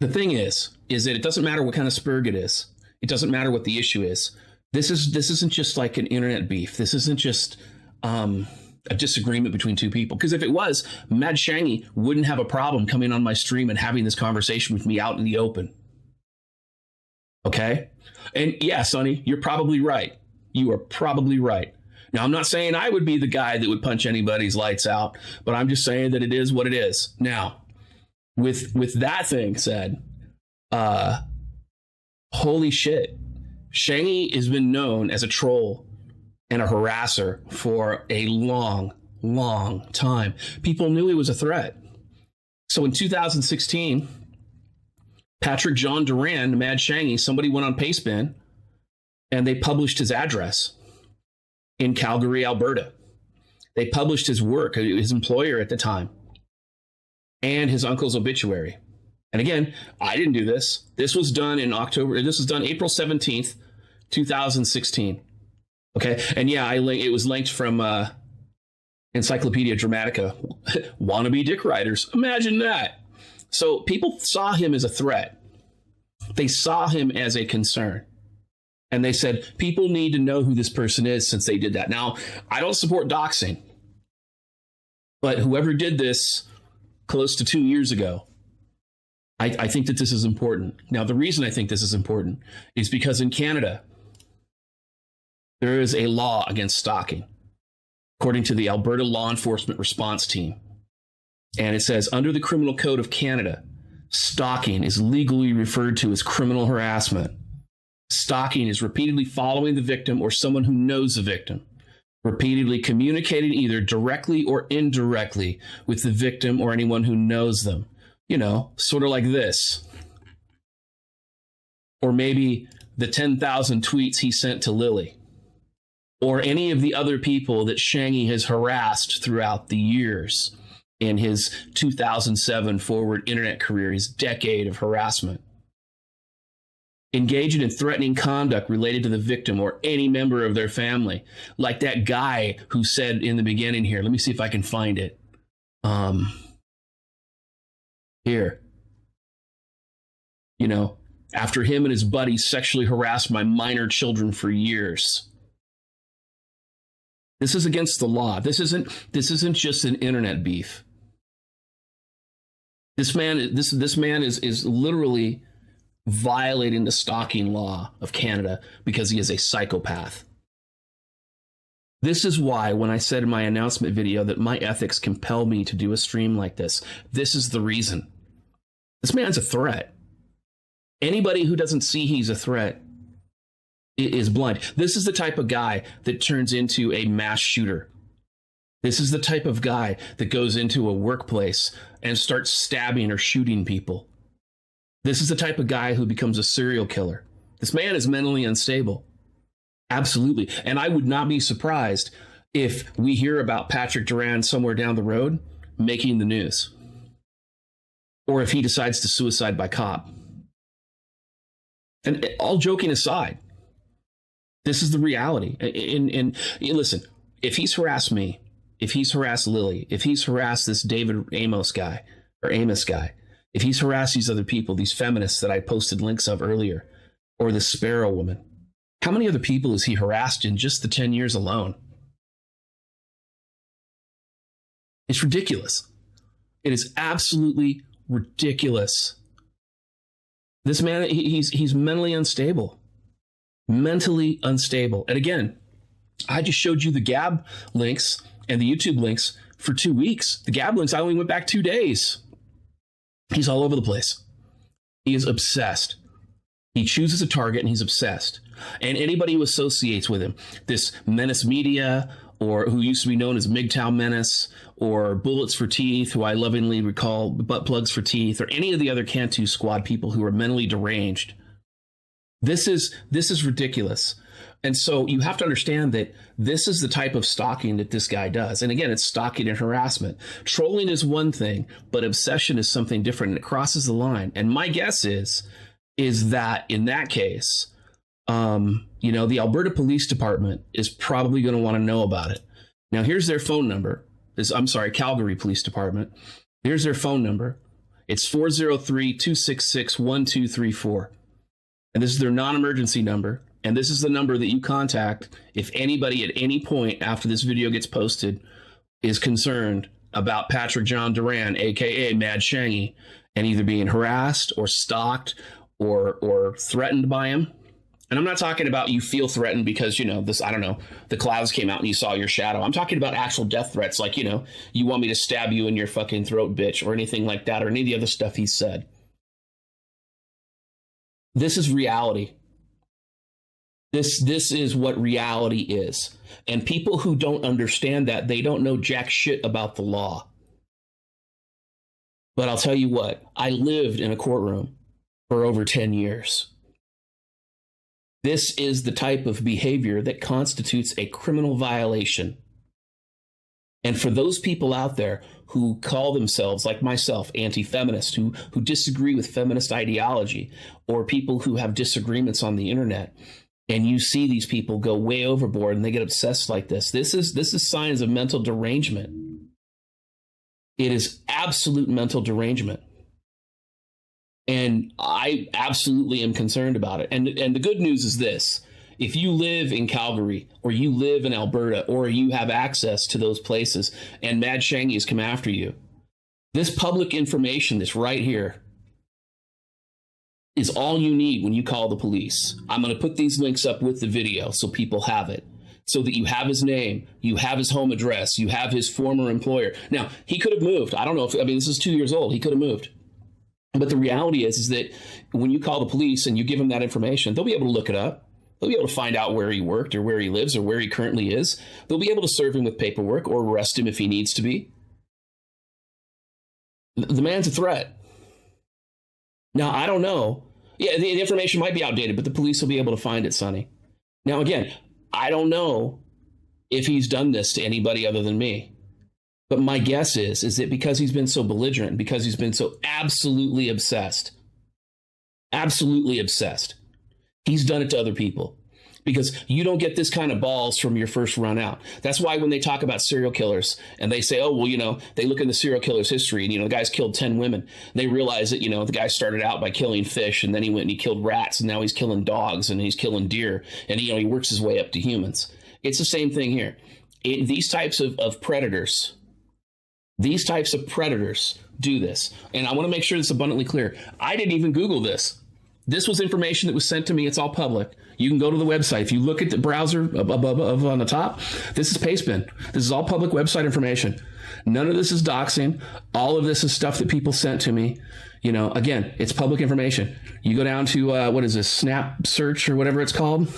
the thing is that it doesn't matter what kind of spurg it is. It doesn't matter what the issue is. This isn't just like an internet beef. This isn't just a disagreement between two people. Because if it was, Mad Shangi wouldn't have a problem coming on my stream and having this conversation with me out in the open. Okay? And yeah, Sonny, you're probably right. You are probably right. Now, I'm not saying I would be the guy that would punch anybody's lights out, but I'm just saying that it is what it is. Now, with that thing said, holy shit, Shangi has been known as a troll and a harasser for a long, long time. People knew he was a threat. So in 2016, Patrick John Duran, Mad Shangi, somebody went on Pastebin and they published his address in Calgary, Alberta. They published his work, his employer at the time, and his uncle's obituary. And again, I didn't do this. This was done in October. This was done April 17th, 2016. Okay. And yeah, it was linked from Encyclopedia Dramatica. Wannabe dick riders. Imagine that. So people saw him as a threat. They saw him as a concern. And they said, people need to know who this person is since they did that. Now, I don't support doxing. But whoever did this close to 2 years ago, I think that this is important. Now, the reason I think this is important is because in Canada, there is a law against stalking, according to the Alberta Law Enforcement Response Team. And it says, under the Criminal Code of Canada, stalking is legally referred to as criminal harassment. Stalking is repeatedly following the victim or someone who knows the victim, repeatedly communicating either directly or indirectly with the victim or anyone who knows them. You know, sort of like this. Or maybe the 10,000 tweets he sent to Lyli. Or any of the other people that Shangi has harassed throughout the years in his 2007 forward internet career, his decade of harassment. Engaging in threatening conduct related to the victim or any member of their family. Like that guy who said in the beginning here, let me see if I can find it. Here, you know, after him and his buddies sexually harassed my minor children for years. This is against the law. This isn't just an internet beef. This man is literally violating the stalking law of Canada because he is a psychopath. This is why when I said in my announcement video that my ethics compel me to do a stream like this, this is the reason. This man's a threat. Anybody who doesn't see he's a threat is blind. This is the type of guy that turns into a mass shooter. This is the type of guy that goes into a workplace and starts stabbing or shooting people. This is the type of guy who becomes a serial killer. This man is mentally unstable. Absolutely. And I would not be surprised if we hear about Patrick Duran somewhere down the road making the news. Or if he decides to suicide by cop. And all joking aside, this is the reality. And listen, if he's harassed me, if he's harassed Lyli, if he's harassed this David Amos guy, if he's harassed these other people, these feminists that I posted links of earlier, or this Sparrow woman, how many other people has he harassed in just the 10 years alone? It's ridiculous. It is absolutely ridiculous This man, he's mentally unstable. Mentally unstable. And again, I just showed you the Gab links and the YouTube links for 2 weeks. The Gab links, I only went back 2 days. He's all over the place. He is obsessed. He chooses a target and he's obsessed. And anybody who associates with him, this Menace Media, or who used to be known as MGTOW Menace, or Bullets for Teeth, who I lovingly recall Butt Plugs for Teeth, or any of the other Cantu Squad people who are mentally deranged. This is ridiculous. And so you have to understand that this is the type of stalking that this guy does. And again, it's stalking and harassment. Trolling is one thing, but obsession is something different, and it crosses the line. And my guess is that in that case, the Alberta Police Department is probably going to want to know about it. Now, here's their phone number. Calgary Police Department. Here's their phone number. It's 403-266-1234. And this is their non-emergency number. And this is the number that you contact if anybody at any point after this video gets posted is concerned about Patrick John Duran, a.k.a. Mad Shaggy, and either being harassed or stalked or threatened by him. And I'm not talking about you feel threatened because, the clouds came out and you saw your shadow. I'm talking about actual death threats like, you want me to stab you in your fucking throat, bitch, or anything like that, or any of the other stuff he said. This is reality. This is what reality is. And people who don't understand that, they don't know jack shit about the law. But I'll tell you what, I lived in a courtroom for over 10 years. This is the type of behavior that constitutes a criminal violation. And for those people out there who call themselves, like myself, anti-feminist, who disagree with feminist ideology, or people who have disagreements on the internet, and you see these people go way overboard and they get obsessed like this, this is signs of mental derangement. It is absolute mental derangement. And I absolutely am concerned about it. And the good news is this. If you live in Calgary, or you live in Alberta, or you have access to those places, and Mad Shangi's come after you, this public information that's right here is all you need when you call the police. I'm going to put these links up with the video so people have it, so that you have his name, you have his home address, you have his former employer. Now, he could have moved. I don't know this is 2 years old. He could have moved. But the reality is that when you call the police and you give them that information, they'll be able to look it up. They'll be able to find out where he worked or where he lives or where he currently is. They'll be able to serve him with paperwork or arrest him if he needs to be. The man's a threat. Now, I don't know. Yeah, the information might be outdated, but the police will be able to find it, Sonny. Now, again, I don't know if he's done this to anybody other than me. But my guess is that because he's been so belligerent, because he's been so absolutely obsessed, he's done it to other people. Because you don't get this kind of balls from your first run out. That's why when they talk about serial killers and they say, they look in the serial killer's history and, the guy's killed 10 women. They realize that, the guy started out by killing fish and then he went and he killed rats and now he's killing dogs and he's killing deer and, he works his way up to humans. It's the same thing here. These types of predators, do this. And I want to make sure it's abundantly clear. I didn't even Google this. This was information that was sent to me. It's all public. You can go to the website. If you look at the browser above on the top, this is Pastebin. This is all public website information. None of this is doxing. All of this is stuff that people sent to me. Again, it's public information. You go down to, what is this, Snap Search or whatever it's called?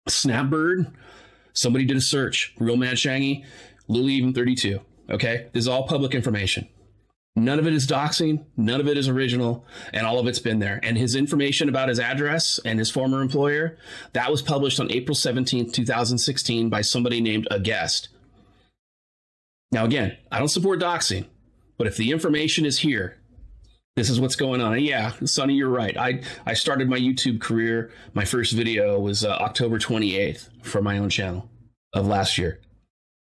Snapbird. Somebody did a search. Real Mad Shaggy, Lyli even 32. Okay? This is all public information. None of it is doxing, none of it is original, and all of it's been there. And his information about his address and his former employer, that was published on April 17th, 2016 by somebody named A Guest. Now, again, I don't support doxing, but if the information is here, this is what's going on. And yeah, Sonny, you're right. I started my YouTube career. My first video was October 28th for my own channel of last year.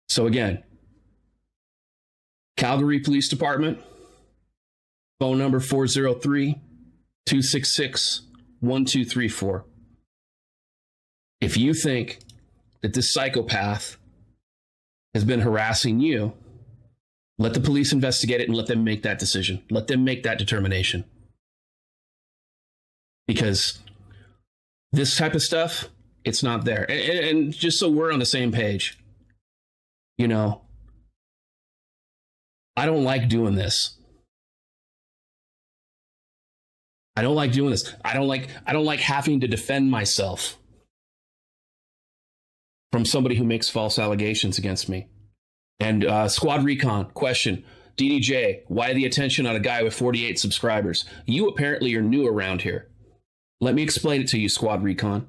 So again, Calgary Police Department, phone number 403-266-1234. If you think that this psychopath has been harassing you, let the police investigate it and let them make that decision. Let them make that determination. because this type of stuff, it's not there. And just so we're on the same page, you know, I don't like doing this. I don't like doing this. I don't like having to defend myself from somebody who makes false allegations against me. And Squad Recon, question. DDJ, why the attention on a guy with 48 subscribers? You apparently are new around here. Let me explain it to you, Squad Recon.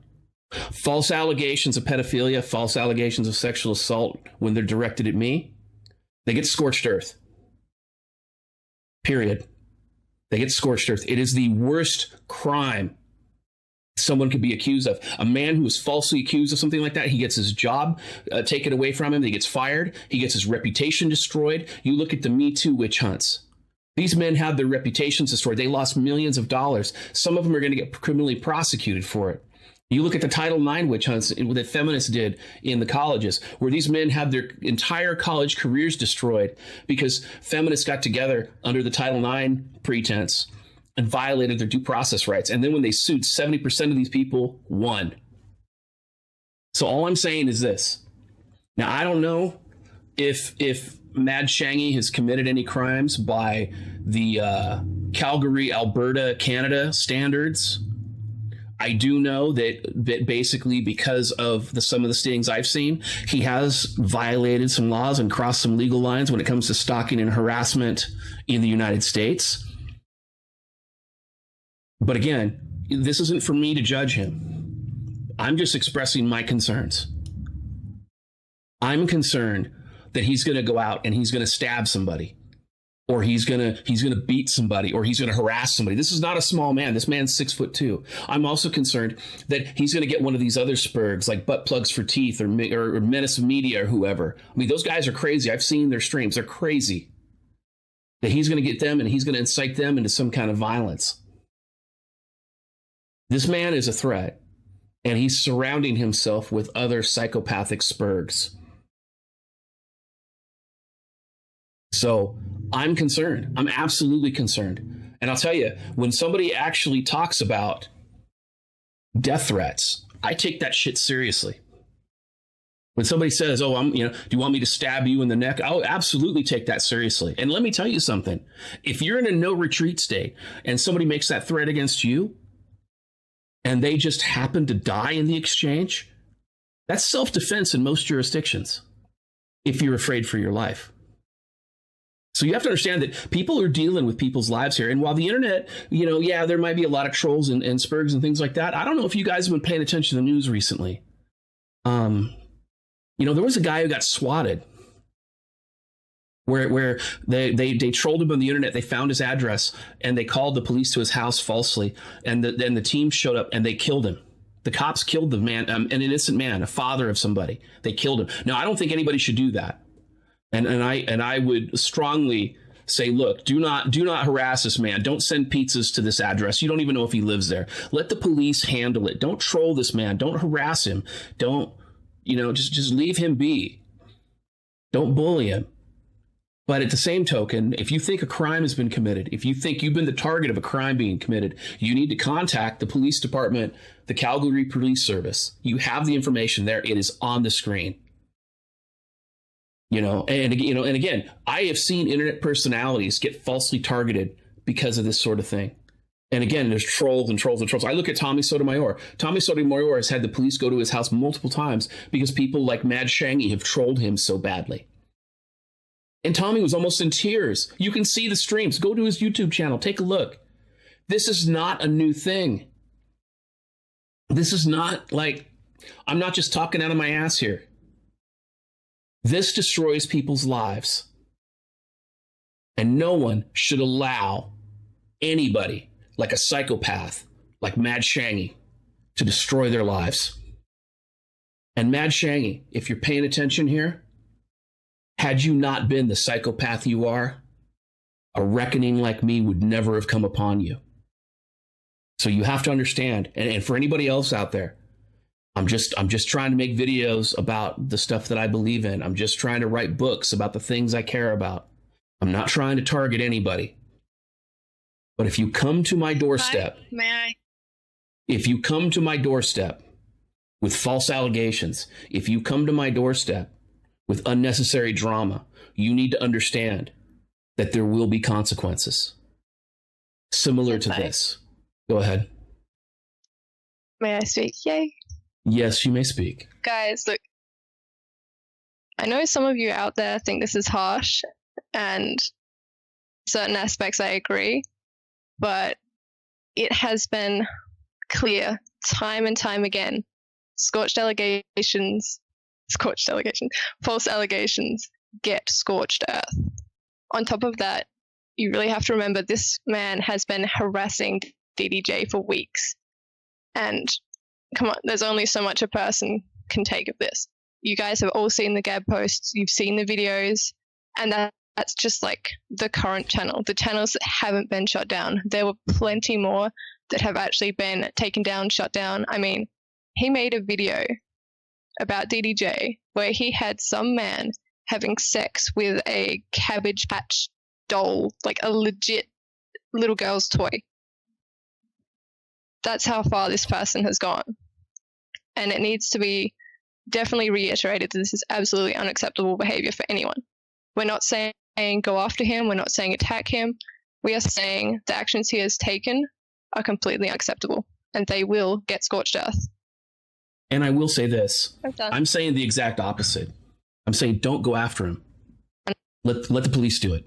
False allegations of pedophilia, false allegations of sexual assault, when they're directed at me, they get scorched earth. Period. They get scorched earth. It is the worst crime someone could be accused of. A man who is falsely accused of something like that, he gets his job taken away from him. He gets fired. He gets his reputation destroyed. You look at the Me Too witch hunts. These men have their reputations destroyed. They lost millions of dollars. Some of them are going to get criminally prosecuted for it. You look at the Title IX witch hunts that feminists did in the colleges, where these men had their entire college careers destroyed because feminists got together under the Title IX pretense and violated their due process rights. And then when they sued, 70% of these people won. So all I'm saying is this. Now, I don't know if Mad Shaggy has committed any crimes by the Calgary, Alberta, Canada standards. I do know that basically because of some of the stings I've seen, he has violated some laws and crossed some legal lines when it comes to stalking and harassment in the United States. But again, this isn't for me to judge him. I'm just expressing my concerns. I'm concerned that he's going to go out and he's going to stab somebody, or he's going to beat somebody, or he's going to harass somebody. This is not a small man. This man's 6'2". I'm also concerned that he's going to get one of these other spurgs like butt plugs for teeth or Menace Media or whoever. I mean, those guys are crazy. I've seen their streams. They're crazy. That he's going to get them and he's going to incite them into some kind of violence. This man is a threat, and he's surrounding himself with other psychopathic spurgs. So I'm concerned. I'm absolutely concerned. And I'll tell you, when somebody actually talks about death threats, I take that shit seriously. When somebody says, do you want me to stab you in the neck? I'll absolutely take that seriously. And let me tell you something. If you're in a no retreat state and somebody makes that threat against you, and they just happen to die in the exchange, that's self-defense in most jurisdictions, if you're afraid for your life. So you have to understand that people are dealing with people's lives here. And while the internet, there might be a lot of trolls and spurgs and things like that. I don't know if you guys have been paying attention to the news recently. There was a guy who got swatted where they trolled him on the internet. They found his address and they called the police to his house falsely. And then the team showed up and they killed him. The cops killed the man, an innocent man, a father of somebody. They killed him. Now, I don't think anybody should do that. And I would strongly say, look, do not harass this man. Don't send pizzas to this address. You don't even know if he lives there. Let the police handle it. Don't troll this man. Don't harass him. Don't, just leave him be. Don't bully him. But at the same token, if you think a crime has been committed, if you think you've been the target of a crime being committed, you need to contact the police department, the Calgary Police Service. You have the information there. It is on the screen. And again, I have seen internet personalities get falsely targeted because of this sort of thing. And again, there's trolls and trolls and trolls. I look at Tommy Sotomayor. Tommy Sotomayor has had the police go to his house multiple times because people like Mad Shaggy have trolled him so badly. And Tommy was almost in tears. You can see the streams. Go to his YouTube channel. Take a look. This is not a new thing. This is not I'm not just talking out of my ass here. This destroys people's lives. And no one should allow anybody like a psychopath, like Mad Shaggy, to destroy their lives. And Mad Shaggy, if you're paying attention here, had you not been the psychopath you are, a reckoning like me would never have come upon you. So you have to understand, and for anybody else out there, I'm just trying to make videos about the stuff that I believe in. I'm just trying to write books about the things I care about. I'm not trying to target anybody. But if you come to my doorstep, May I? If you come to my doorstep with false allegations, if you come to my doorstep with unnecessary drama, you need to understand that there will be consequences similar to this. Go ahead. May I speak? Yay. Yes, you may speak. Guys, look, I know some of you out there think this is harsh, and certain aspects I agree, but it has been clear time and time again. False allegations get scorched earth. On top of that, you really have to remember this man has been harassing DDJ for weeks. And come on, there's only so much a person can take of this. You guys have all seen the Gab posts, you've seen the videos, and that's just like the current channel, the channels that haven't been shut down. There were plenty more that have actually been taken down, shut down. I mean, he made a video about DDJ where he had some man having sex with a Cabbage Patch doll, like a legit little girl's toy. That's how far this person has gone. And it needs to be definitely reiterated that this is absolutely unacceptable behavior for anyone. We're not saying go after him. We're not saying attack him. We are saying the actions he has taken are completely unacceptable, and they will get scorched earth. And I will say this. I'm saying the exact opposite. I'm saying don't go after him. Let the police do it.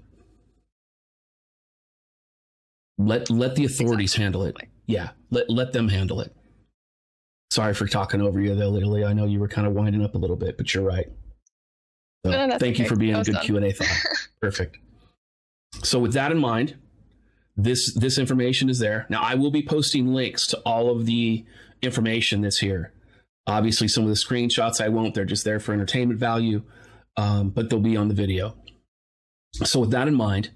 Let the authorities handle it. Yeah, let them handle it. Sorry for talking over you there, Lyli. I know you were kind of winding up a little bit, but you're right. So thank you for being a good Q&A thought. Perfect. So with that in mind, this information is there. Now, I will be posting links to all of the information that's here. Obviously, some of the screenshots I won't. They're just there for entertainment value, but they'll be on the video. So with that in mind,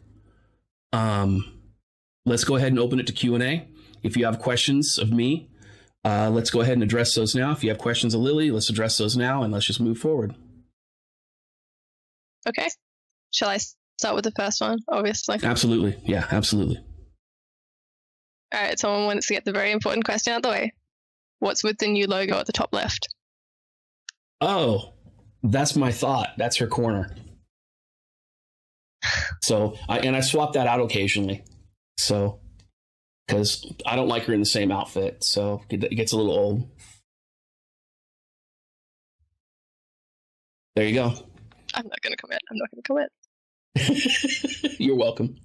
let's go ahead and open it to Q&A. If you have questions of me, let's go ahead and address those now. If you have questions of Lyli, let's address those now, and let's just move forward. Okay. Shall I start with the first one, obviously? Absolutely. Yeah, absolutely. All right, someone wants to get the very important question out of the way. What's with the new logo at the top left? Oh, that's my thought. That's her corner. So, I swap that out occasionally. So, because I don't like her in the same outfit. So it gets a little old. There you go. I'm not going to comment. You're welcome.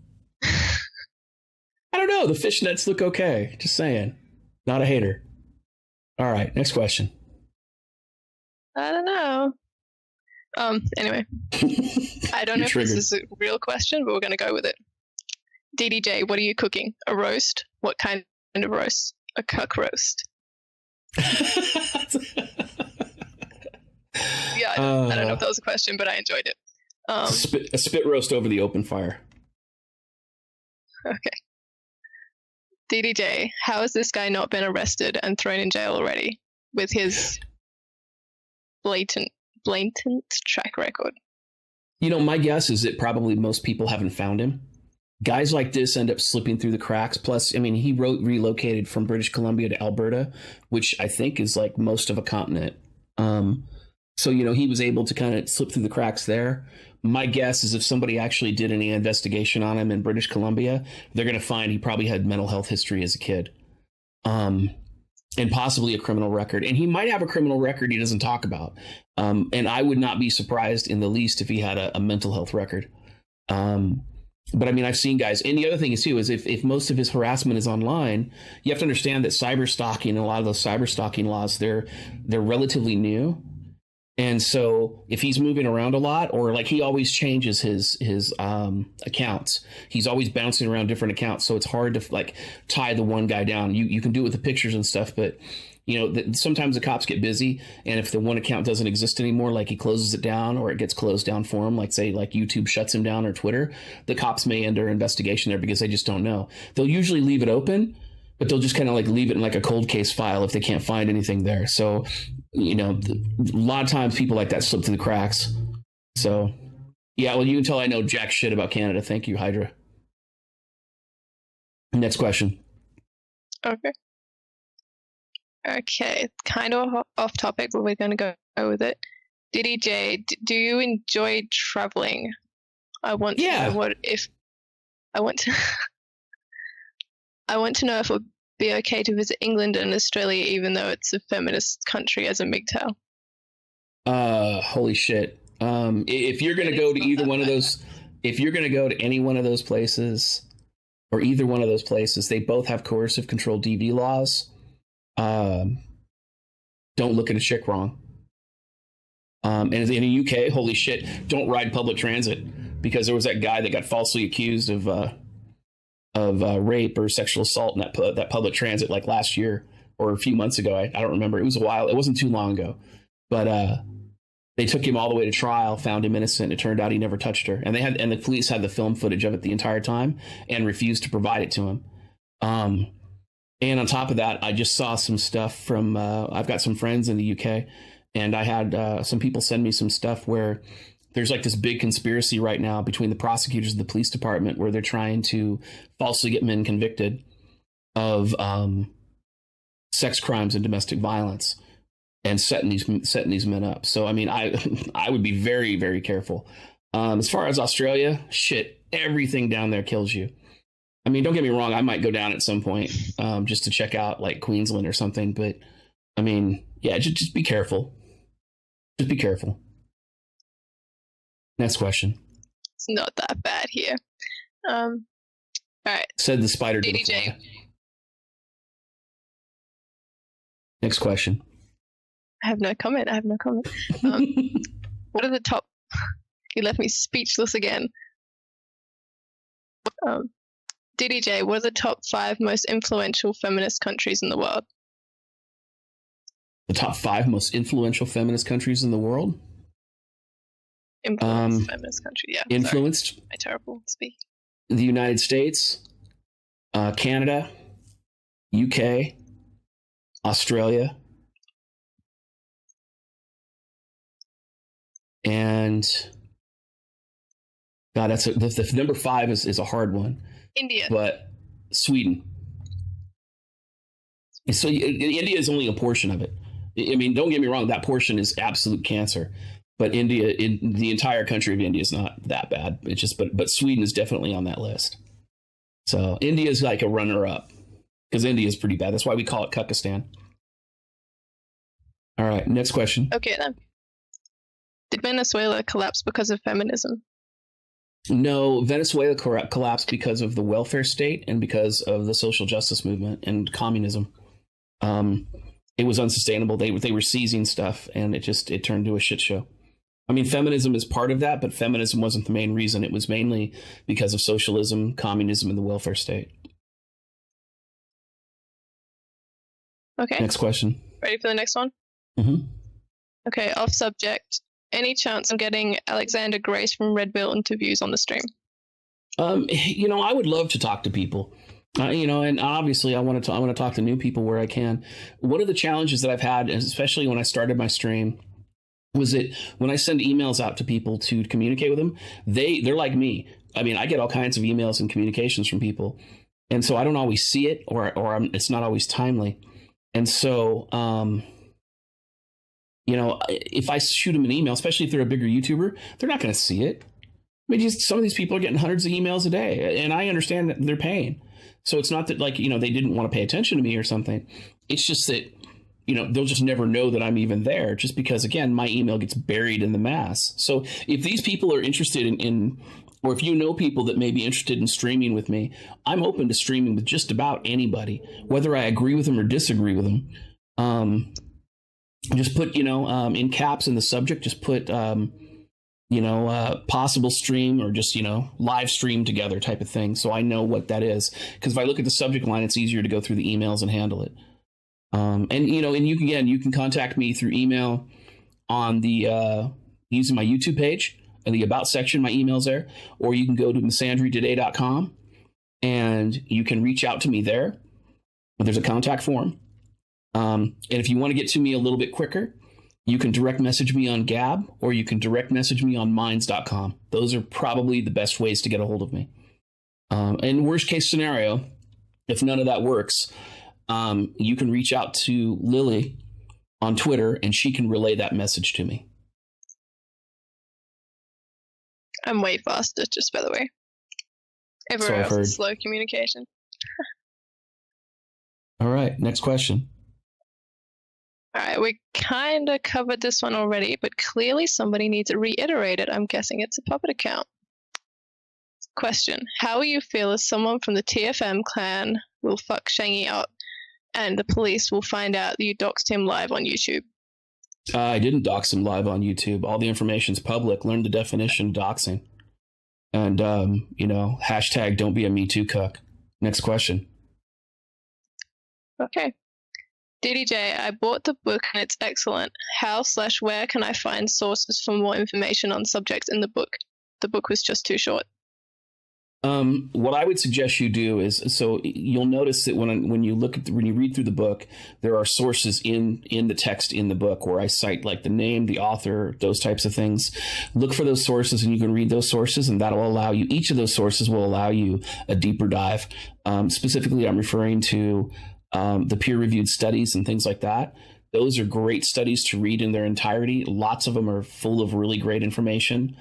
I don't know. The fishnets look okay. Just saying. Not a hater. All right. Next question. I don't know. Anyway. I don't know if this is a real question, but we're going to go with it. DDJ, what are you cooking? A roast? What kind of roast? A cuck roast. Yeah, I don't know if that was a question, but I enjoyed it. A spit roast over the open fire. Okay. DDJ, how has this guy not been arrested and thrown in jail already with his blatant track record? You know, my guess is that probably most people haven't found him. Guys like this end up slipping through the cracks. Plus, I mean, he relocated from British Columbia to Alberta, which I think is like most of a continent. So, you know, he was able to kind of slip through the cracks there. My guess is if somebody actually did any investigation on him in British Columbia, they're going to find he probably had mental health history as a kid, and possibly a criminal record. And he might have a criminal record he doesn't talk about. And I would not be surprised in the least if he had a mental health record. But I mean, I've seen guys. And the other thing is, too, is if most of his harassment is online, you have to understand that cyber stalking, a lot of those cyber stalking laws, they're relatively new. And so if he's moving around a lot, or like he always changes his accounts, he's always bouncing around different accounts. So it's hard to like tie the one guy down. You can do it with the pictures and stuff, but you know, sometimes the cops get busy, and if the one account doesn't exist anymore, like he closes it down or it gets closed down for him, like say like YouTube shuts him down or Twitter, the cops may enter investigation there because they just don't know. They'll usually leave it open, but they'll just kind of like leave it in like a cold case file if they can't find anything there. So, you know, a lot of times people like that slip through the cracks. So, yeah, well, you can tell I know jack shit about Canada. Thank you, Hydra. Next question. Okay. Okay, kind of off topic, but we're going to go with it. DDJ, do you enjoy traveling? I want to know I want to I want to know if it would be okay to visit England and Australia, even though it's a feminist country, as a MGTOW. Holy shit. If you're going to go to either one of those, if you're going to go to any one of those places or either one of those places, they both have coercive control DV laws. Don't look at a chick wrong. And in the UK, holy shit, don't ride public transit, because there was that guy that got falsely accused of rape or sexual assault in that public transit like last year or a few months ago. I don't remember. It was a while. It wasn't too long ago, but they took him all the way to trial, found him innocent. It turned out he never touched her, and the police had the film footage of it the entire time and refused to provide it to him. And on top of that, I just saw some stuff from I've got some friends in the UK. And I had some people send me some stuff where there's like this big conspiracy right now between the prosecutors and the police department, where they're trying to falsely get men convicted of sex crimes and domestic violence, and setting these men up. So I mean, I would be very, very careful. As far as Australia, shit, everything down there kills you. I mean, don't get me wrong, I might go down at some point just to check out like Queensland or something, but I mean, yeah, just be careful. Just be careful. Next question. It's not that bad here. All right. Said the spider did DDJ. Next question. I have no comment. What are the top... You left me speechless again. DDJ, what are the top 5 most influential feminist countries in the world? The top 5 most influential feminist countries in the world? Influenced feminist country, yeah. Influenced? Sorry. My terrible speak. The United States, Canada, UK, Australia, and God, the number 5 is a hard one. India. But Sweden. So India is only a portion of it. I mean, don't get me wrong, that portion is absolute cancer. But India, the entire country of India is not that bad. It's just, but Sweden is definitely on that list. So India is like a runner-up, because India is pretty bad. That's why we call it Kukistan. All right, next question. Okay, then. Did Venezuela collapse because of feminism? No, Venezuela collapsed because of the welfare state and because of the social justice movement and communism. It was unsustainable. They were seizing stuff, and it turned to a shit show. I mean, feminism is part of that, but feminism wasn't the main reason. It was mainly because of socialism, communism, and the welfare state. Okay. Next question. Ready for the next one? Mm-hmm. Okay, off subject. Any chance I'm getting Alexander Grace from Red Bull interviews on the stream? I would love to talk to people. And obviously I want to talk to new people where I can. One of the challenges that I've had, especially when I started my stream, was that when I send emails out to people to communicate with them, they're like me. I mean, I get all kinds of emails and communications from people, and so I don't always see it, or it's not always timely. And so, if I shoot them an email, especially if they're a bigger YouTuber, they're not going to see it. I mean, some of these people are getting hundreds of emails a day, and I understand that they're paying. So it's not that they didn't want to pay attention to me or something. It's just that, they'll just never know that I'm even there, just because, again, my email gets buried in the mass. So if these people are interested in or if you know people that may be interested in streaming with me, I'm open to streaming with just about anybody, whether I agree with them or disagree with them. Just put, in caps in the subject, just put, possible stream, or just, live stream together type of thing. So I know what that is. Because if I look at the subject line, it's easier to go through the emails and handle it. And you can contact me through email on the, using my YouTube page and the About section, my email's there, or you can go to MadShangi's.com and you can reach out to me there. There's a contact form. And if you want to get to me a little bit quicker, you can direct message me on Gab, or you can direct message me on Minds.com. Those are probably the best ways to get a hold of me. And worst case scenario, if none of that works, you can reach out to Lyli on Twitter and she can relay that message to me. I'm way faster, just by the way. Everywhere else is slow communication. All right, next question. All right, we kind of covered this one already, but clearly somebody needs to reiterate it. I'm guessing it's a puppet account. Question: how will you feel if someone from the TFM clan will fuck Shangi up and the police will find out that you doxed him live on YouTube? I didn't dox him live on YouTube. All the information's public. Learn the definition of doxing. And, hashtag don't be a Me Too cuck. Next question. Okay. DDJ, I bought the book and it's excellent. How/where can I find sources for more information on subjects in the book? The book was just too short. What I would suggest you do is, so you'll notice that when you read through the book, there are sources in the text in the book where I cite like the name, the author, those types of things. Look for those sources and you can read those sources, and that'll allow you, each of those sources will allow you a deeper dive. Specifically, I'm referring to the peer-reviewed studies and things like that. Those are great studies to read in their entirety. Lots of them are full of really great information.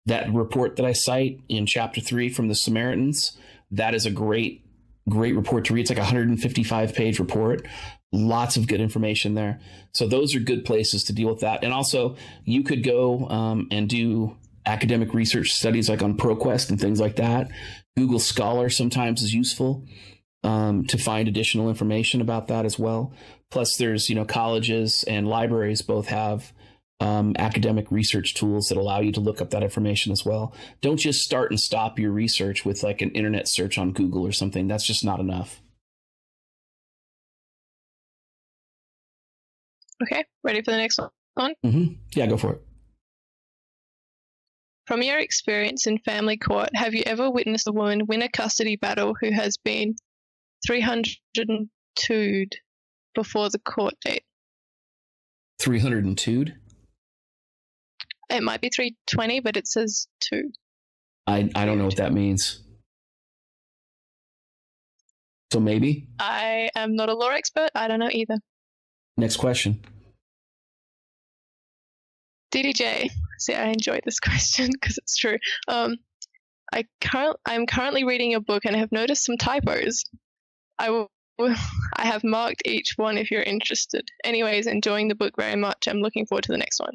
That report that I cite in chapter 3 from the Samaritans, that is a great report to read. It's like a 155-page report. Lots of good information there. So those are good places to deal with that. And also, you could go and do academic research studies like on ProQuest and things like that. Google Scholar sometimes is useful to find additional information about that as well. Plus, there's, colleges and libraries both have academic research tools that allow you to look up that information as well. Don't just start and stop your research with like an internet search on Google or something. That's just not enough. Okay, ready for the next one? Mm-hmm. Yeah, go for it. From your experience in family court, have you ever witnessed a woman win a custody battle who has been 302'd before the court date? 302'd? It might be 320, but it says 2. I don't know what that means. So maybe? I am not a law expert. I don't know either. Next question. DDJ. See, I enjoy this question because it's true. I'm currently reading a book and I have noticed some typos. I have marked each one if you're interested. Anyways, enjoying the book very much. I'm looking forward to the next one.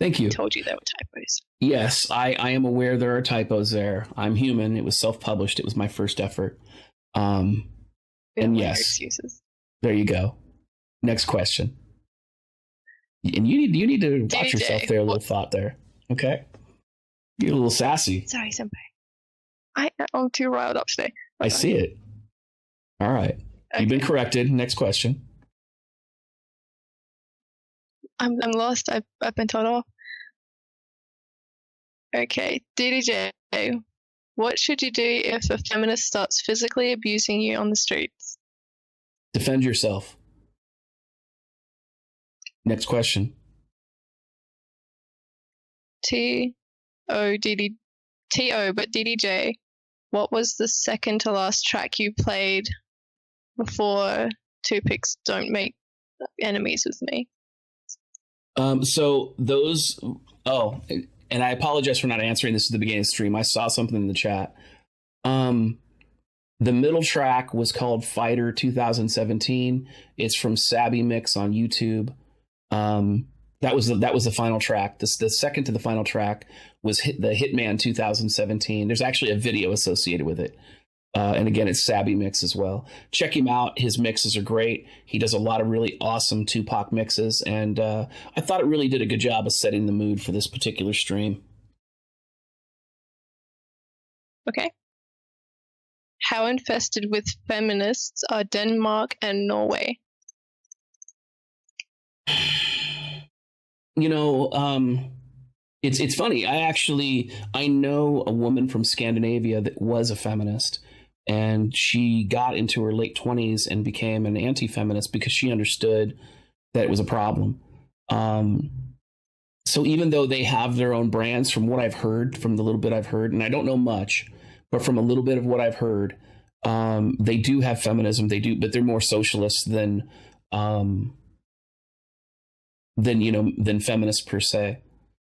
Thank you. I told you there were typos. Yes, I am aware there are typos there. I'm human. It was self-published. It was my first effort. And yes, excuses. There you go. Next question. And you need to watch DDJ, yourself there. A little thought there. Okay. You're a little sassy. Sorry, senpai. I'm too riled up today. I see it. All right. Okay. You've been corrected. Next question. I'm lost. I've been told off. Okay, DDJ, what should you do if a feminist starts physically abusing you on the streets? Defend yourself. Next question. But DDJ, what was the second to last track you played before Two Picks Don't Make Enemies with Me? So those, and I apologize for not answering this at the beginning of the stream. I saw something in the chat. The middle track was called Fighter 2017. It's from Sabby Mix on YouTube. That was the final track. The second to the final track was the Hitman 2017. There's actually a video associated with it. And again, it's Sabby Mix as well. Check him out. His mixes are great. He does a lot of really awesome Tupac mixes. And I thought it really did a good job of setting the mood for this particular stream. Okay. How infested with feminists are Denmark and Norway? It's funny. I know a woman from Scandinavia that was a feminist. And she got into her late 20s and became an anti-feminist because she understood that it was a problem. So even though they have their own brands, from what I've heard, from the little bit I've heard, and I don't know much, but from a little bit of what I've heard, They do have feminism. They do, but they're more socialist than feminists per se.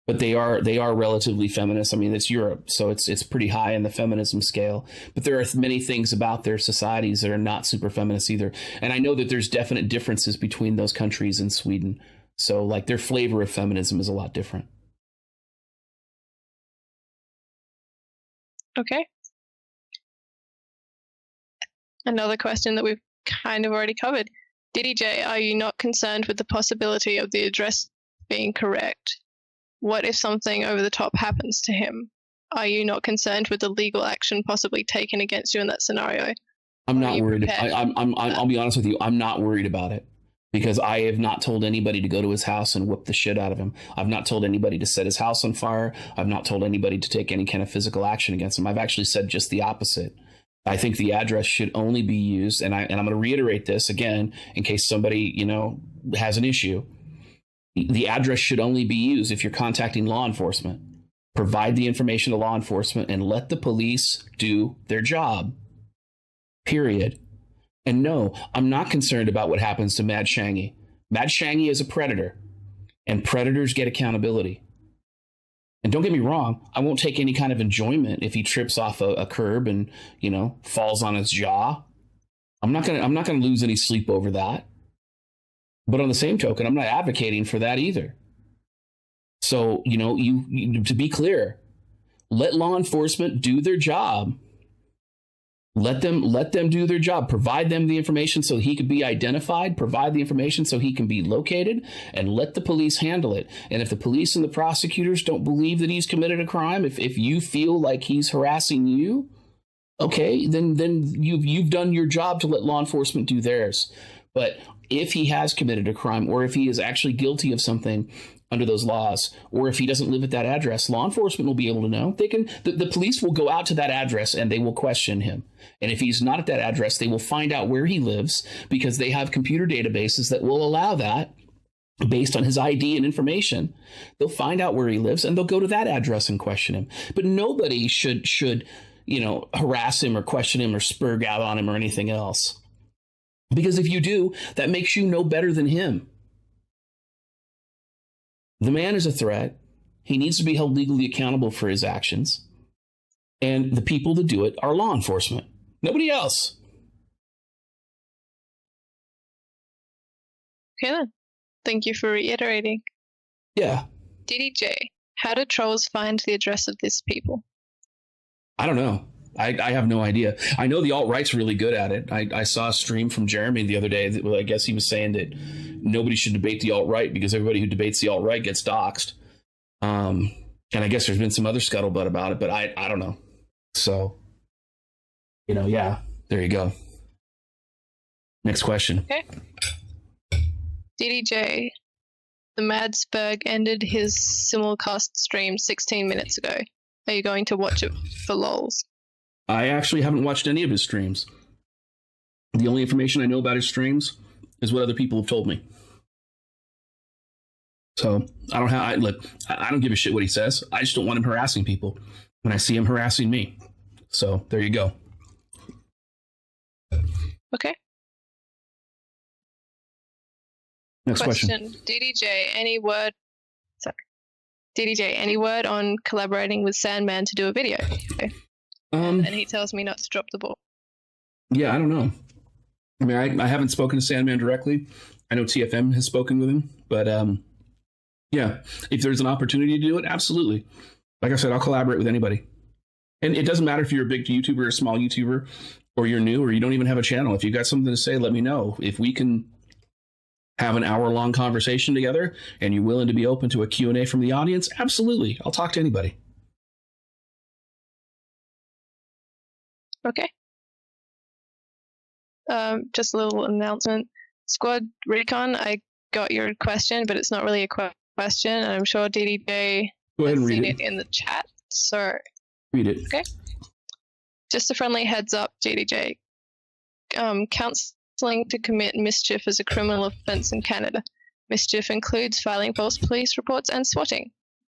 But they are relatively feminist. I mean, it's Europe, so it's pretty high in the feminism scale. But there are many things about their societies that are not super feminist either. And I know that there's definite differences between those countries and Sweden. So like their flavor of feminism is a lot different. Okay. Another question that we've kind of already covered. DDJ, are you not concerned with the possibility of the address being correct? What if something over the top happens to him? Are you not concerned with the legal action possibly taken against you in that scenario? I'm not worried. I'll be honest with you. I'm not worried about it because I have not told anybody to go to his house and whip the shit out of him. I've not told anybody to set his house on fire. I've not told anybody to take any kind of physical action against him. I've actually said just the opposite. I think the address should only be used, and I'm going to reiterate this again in case somebody, has an issue. The address should only be used if you're contacting law enforcement. Provide the information to law enforcement and let the police do their job. Period. And no, I'm not concerned about what happens to Mad Shaggy. Mad Shaggy is a predator, and predators get accountability. And don't get me wrong, I won't take any kind of enjoyment if he trips off a curb and, falls on his jaw. I'm not gonna lose any sleep over that. But on the same token, I'm not advocating for that either. So, you to be clear, let law enforcement do their job. Let them do their job. Provide them the information so he could be identified. Provide the information so he can be located, and let the police handle it. And if the police and the prosecutors don't believe that he's committed a crime, if you feel like he's harassing you, okay, then you've done your job to let law enforcement do theirs. But if he has committed a crime, or if he is actually guilty of something under those laws, or if he doesn't live at that address, law enforcement will be able to know. The police will go out to that address and they will question him. And if he's not at that address, they will find out where he lives because they have computer databases that will allow that based on his ID and information. They'll find out where he lives and they'll go to that address and question him. But nobody should harass him or question him or spurg out on him or anything else. Because if you do, that makes you no better than him. The man is a threat. He needs to be held legally accountable for his actions. And the people that do it are law enforcement. Nobody else. Okay then. Thank you for reiterating. Yeah. DDJ, how do trolls find the address of these people? I don't know. I have no idea. I know the alt-right's really good at it. I saw a stream from Jeremy the other day. I guess he was saying that nobody should debate the alt-right because everybody who debates the alt-right gets doxxed. And I guess there's been some other scuttlebutt about it, but I don't know. So, yeah, there you go. Next question. Okay. DDJ, the Madsberg ended his simulcast stream 16 minutes ago. Are you going to watch it for lols? I actually haven't watched any of his streams. The only information I know about his streams is what other people have told me. So I don't give a shit what he says. I just don't want him harassing people when I see him harassing me. So there you go. Okay. Next question. DDJ, any word on collaborating with Sandman to do a video? And he tells me not to drop the ball. Yeah, I don't know. I mean, I haven't spoken to Sandman directly. I know TFM has spoken with him, but yeah, if there's an opportunity to do it, absolutely. Like I said, I'll collaborate with anybody. And it doesn't matter if you're a big YouTuber or a small YouTuber, or you're new, or you don't even have a channel. If you got something to say, let me know. If we can have an hour-long conversation together and you're willing to be open to a Q&A from the audience, absolutely. I'll talk to anybody. Okay. Just a little announcement. Squad Recon, I got your question, but it's not really a question, and I'm sure DDJ Go ahead and has read seen it. it in the chat. So Read it. Okay. Just a friendly heads up, DDJ. Counseling to commit mischief is a criminal offense in Canada. Mischief includes filing false police reports and swatting.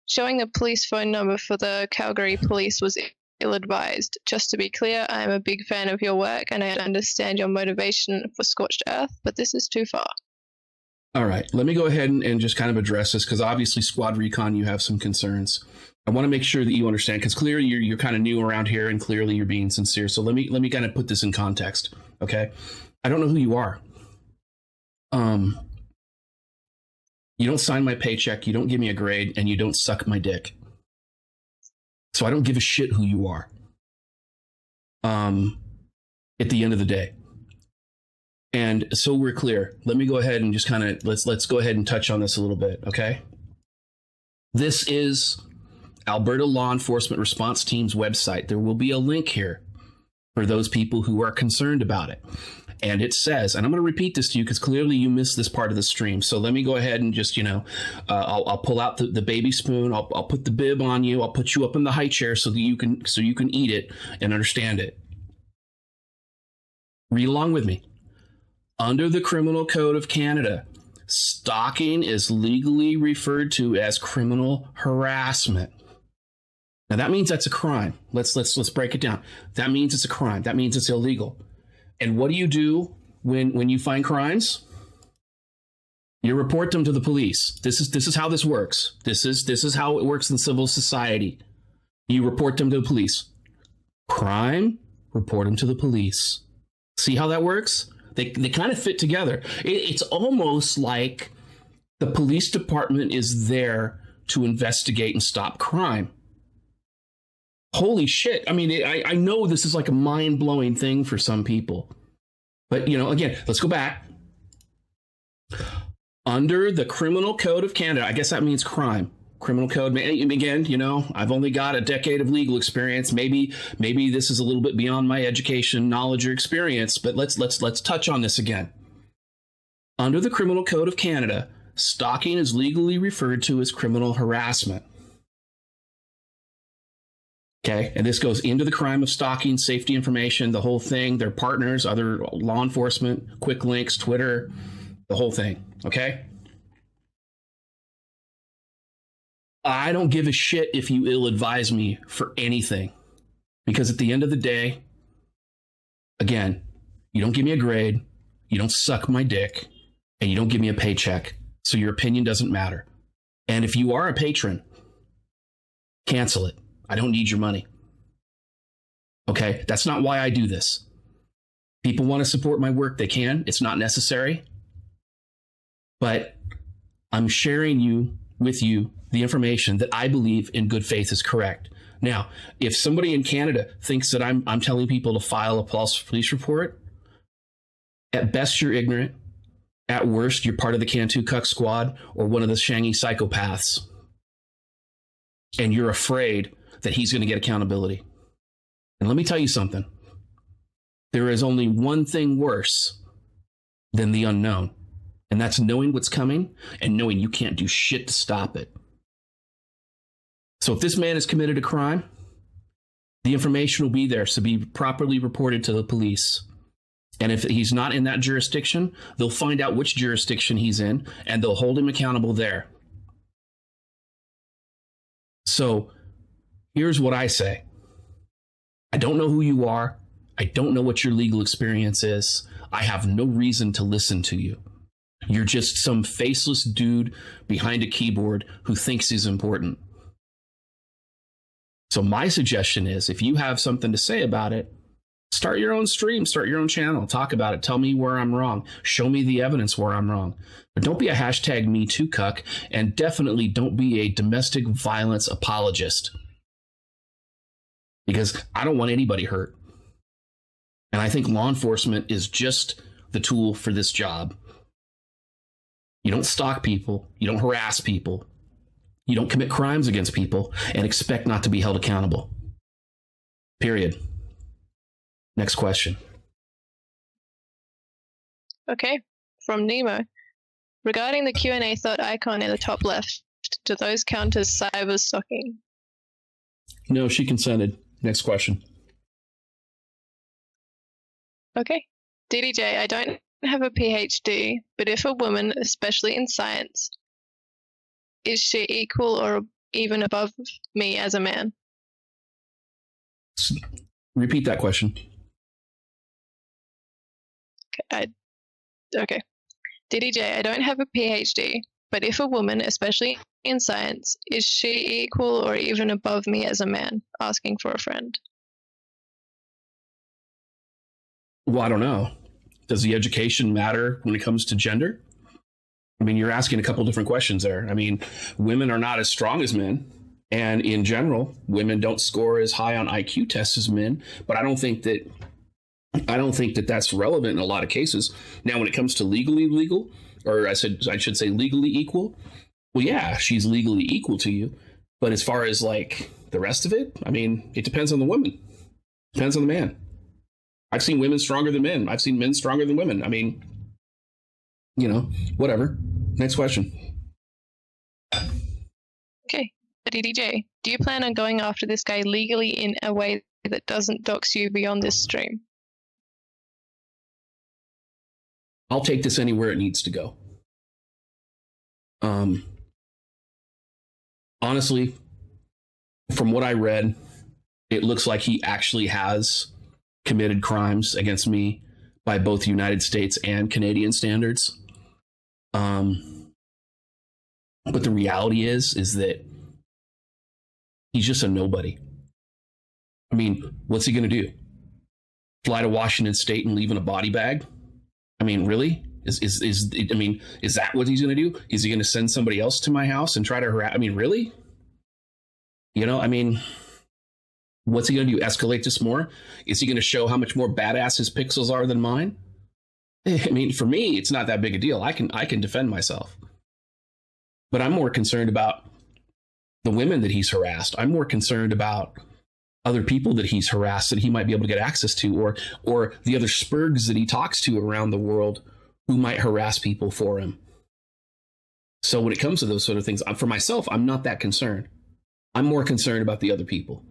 Showing a police phone number for the Calgary police was ill-advised. Just to be clear, I am a big fan of your work and I understand your motivation for Scorched Earth, but this is too far. All right, let me go ahead and just kind of address this, because obviously Squad Recon, you have some concerns. I want to make sure that you understand, because clearly you're kind of new around here and clearly you're being sincere. So let me kind of put this in context, okay? I don't know who you are. You don't sign my paycheck, you don't give me a grade, and you don't suck my dick. So I don't give a shit who you are. At the end of the day. And so we're clear. Let me go ahead and just kind of let's go ahead and touch on this a little bit, okay? This is Alberta Law Enforcement Response Team's website. There will be a link here for those people who are concerned about it. And it says, and I'm going to repeat this to you because clearly you missed this part of the stream. So let me go ahead and just, I'll pull out the baby spoon. I'll put the bib on you. I'll put you up in the high chair so that you can eat it and understand it. Read along with me. Under the Criminal Code of Canada, stalking is legally referred to as criminal harassment. Now that means that's a crime. Let's break it down. That means it's a crime. That means it's illegal. And what do you do when you find crimes? You report them to the police. This is how this works. This is how it works in civil society. You report them to the police. Crime, report them to the police. See how that works? They kind of fit together. It's almost like the police department is there to investigate and stop crime. Holy shit. I mean, I know this is like a mind-blowing thing for some people. But, again, let's go back. Under the Criminal Code of Canada, I guess that means crime. Criminal code, again, I've only got a decade of legal experience. Maybe this is a little bit beyond my education, knowledge, or experience, but let's touch on this again. Under the Criminal Code of Canada, stalking is legally referred to as criminal harassment. Okay, and this goes into the crime of stalking, safety information, the whole thing, their partners, other law enforcement, quick links, Twitter, the whole thing, okay? I don't give a shit if you ill-advise me for anything, because at the end of the day, again, you don't give me a grade, you don't suck my dick, and you don't give me a paycheck, so your opinion doesn't matter. And if you are a patron, cancel it. I don't need your money. Okay? That's not why I do this. People want to support my work, they can. It's not necessary. But I'm sharing with you the information that I believe in good faith is correct. Now, if somebody in Canada thinks that I'm telling people to file a false police report, at best you're ignorant. At worst, you're part of the Cantu Cuck Squad or one of the Shangi psychopaths. And you're afraid that he's going to get accountability. And let me tell you something. There is only one thing worse than the unknown. And that's knowing what's coming and knowing you can't do shit to stop it. So if this man has committed a crime, the information will be there to be properly reported to the police. And if he's not in that jurisdiction, they'll find out which jurisdiction he's in and they'll hold him accountable there. So here's what I say. I don't know who you are. I don't know what your legal experience is. I have no reason to listen to you. You're just some faceless dude behind a keyboard who thinks he's important. So my suggestion is, if you have something to say about it, start your own stream, start your own channel, talk about it, tell me where I'm wrong, show me the evidence where I'm wrong. But don't be a hashtag #MeTooCuck, and definitely don't be a domestic violence apologist. Because I don't want anybody hurt. And I think law enforcement is just the tool for this job. You don't stalk people, you don't harass people, you don't commit crimes against people and expect not to be held accountable. Period. Next question. Okay, from Nemo. Regarding the Q&A thought icon in the top left, do those count as cyber stalking? No, she consented. Next question. Okay. DDJ, I don't have a PhD, but if a woman, especially in science, is she equal or even above me as a man? Repeat that question. Okay. DDJ, I don't have a PhD, but if a woman, especially in science, is she equal or even above me as a man asking for a friend? Well, I don't know. Does the education matter when it comes to gender? I mean, you're asking a couple different questions there. I mean, women are not as strong as men. And in general, women don't score as high on IQ tests as men. But I don't think that that's relevant in a lot of cases. Now, when it comes to legally legal, or I should say legally equal, well, yeah, she's legally equal to you. But as far as like the rest of it, I mean, it depends on the woman. Depends on the man. I've seen women stronger than men. I've seen men stronger than women. I mean, you know, whatever. Next question. Okay. DDJ, do you plan on going after this guy legally in a way that doesn't dox you beyond this stream? I'll take this anywhere it needs to go. Honestly, from what I read, it looks like he actually has committed crimes against me by both United States and Canadian standards. But the reality is that he's just a nobody. I mean, what's he going to do? Fly to Washington State and leave in a body bag? I mean, really? Is that what he's going to do? Is he going to send somebody else to my house and try to harass? I mean, really? You know, I mean, what's he going to do? Escalate this more? Is he going to show how much more badass his pixels are than mine? I mean, for me, it's not that big a deal. I can defend myself. But I'm more concerned about the women that he's harassed. I'm more concerned about other people that he's harassed that he might be able to get access to, or the other spurgs that he talks to around the world who might harass people for him. So when it comes to those sort of things, for myself, I'm not that concerned. I'm more concerned about the other people.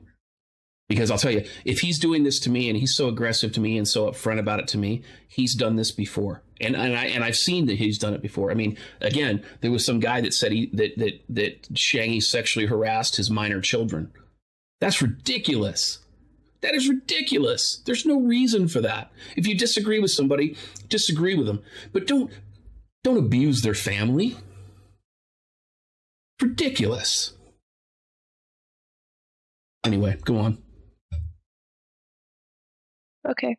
Because I'll tell you, if he's doing this to me and he's so aggressive to me and so upfront about it to me, he's done this before. And I've seen that he's done it before. I mean, again, there was some guy that said that Shangi sexually harassed his minor children. That's ridiculous. That is ridiculous. There's no reason for that. If you disagree with somebody, disagree with them. But don't abuse their family. Ridiculous. Anyway, go on. Okay.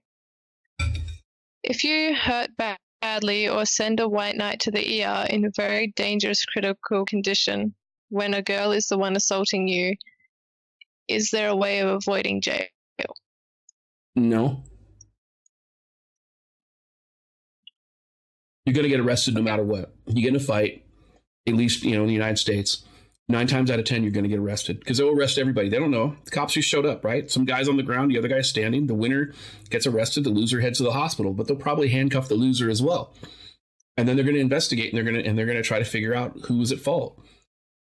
If you hurt badly or send a white knight to the ER in a very dangerous critical condition when a girl is the one assaulting you, is there a way of avoiding jail? No. You're going to get arrested no matter what. You get in a fight, at least, in the United States, 9 times out of 10, you're going to get arrested because they'll arrest everybody. They don't know. The cops just showed up, right? Some guy's on the ground, the other guy's standing. The winner gets arrested. The loser heads to the hospital, but they'll probably handcuff the loser as well. And then they're going to investigate and they're going to try to figure out who was at fault.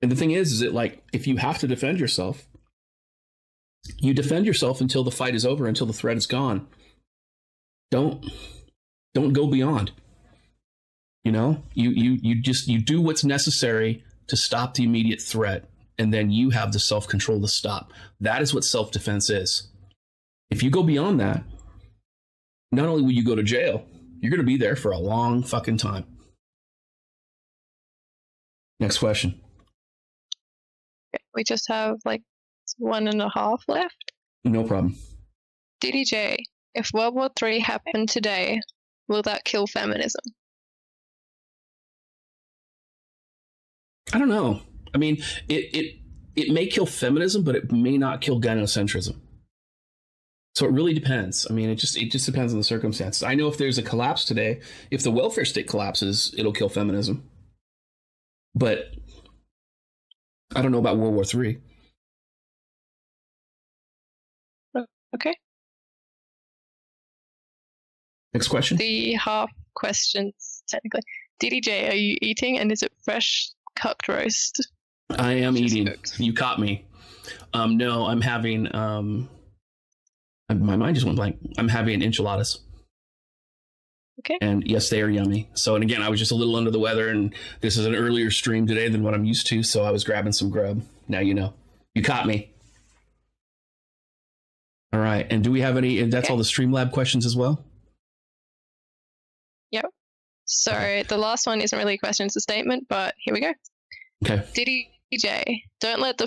And the thing is that like, if you have to defend yourself, you defend yourself until the fight is over, until the threat is gone. Don't go beyond. You do what's necessary to stop the immediate threat, and then you have the self-control to stop. That is what self-defense is. If you go beyond that, not only will you go to jail, you're going to be there for a long fucking time. Next question. We just have like 1.5 left. No problem. DDJ, if World War III happened today, will that kill feminism? I don't know. I mean, it may kill feminism, but it may not kill gynocentrism. So it really depends. I mean, it just depends on the circumstances. I know if there's a collapse today, if the welfare state collapses, it'll kill feminism. But I don't know about World War III. Okay. Next question. The half questions, technically. DDJ, are you eating, and is it fresh cooked roast? I am eating. Cooked. You caught me. No, I'm having. My mind just went blank. I'm having enchiladas. Okay. And yes, they are yummy. So, and again, I was just a little under the weather, and this is an earlier stream today than what I'm used to. So I was grabbing some grub. Now you know. You caught me. All right. And do we have any, and that's all the Streamlab questions as well? Yep. So the last one isn't really a question, it's a statement, but here we go. Okay. DDJ, don't let the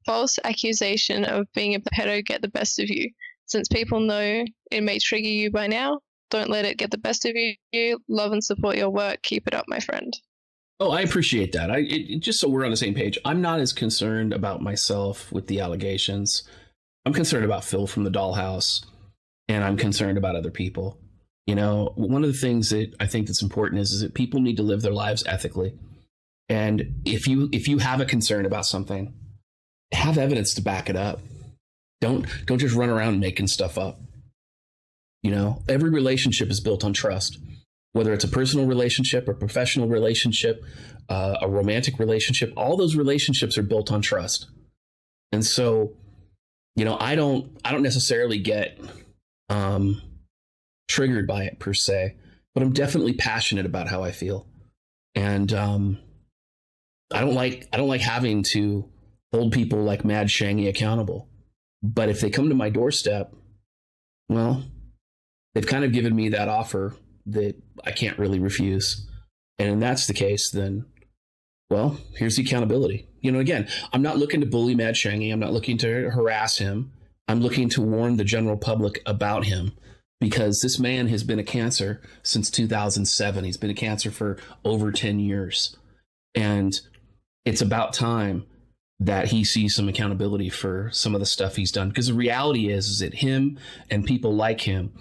false accusation of being a pedo get the best of you. Since people know it may trigger you by now, don't let it get the best of you. Love and support your work. Keep it up, my friend. Oh, I appreciate that. Just so we're on the same page, I'm not as concerned about myself with the allegations. I'm concerned about Phil from the Dollhouse, and I'm concerned about other people. You know, one of the things that I think that's important is that people need to live their lives ethically. And if you have a concern about something, have evidence to back it up. Don't just run around making stuff up. You know, every relationship is built on trust, whether it's a personal relationship, a professional relationship, a romantic relationship. All those relationships are built on trust. And so, you know, I don't necessarily get triggered by it per se, but I'm definitely passionate about how I feel. And I don't like having to hold people like Mad Shaggy accountable. But if they come to my doorstep, well, they've kind of given me that offer that I can't really refuse. And if that's the case, then, well, here's the accountability. You know, again, I'm not looking to bully Matt Shaggy. I'm not looking to harass him. I'm looking to warn the general public about him, because this man has been a cancer since 2007. He's been a cancer for over 10 years. And it's about time that he sees some accountability for some of the stuff he's done. Because the reality is that him and people like him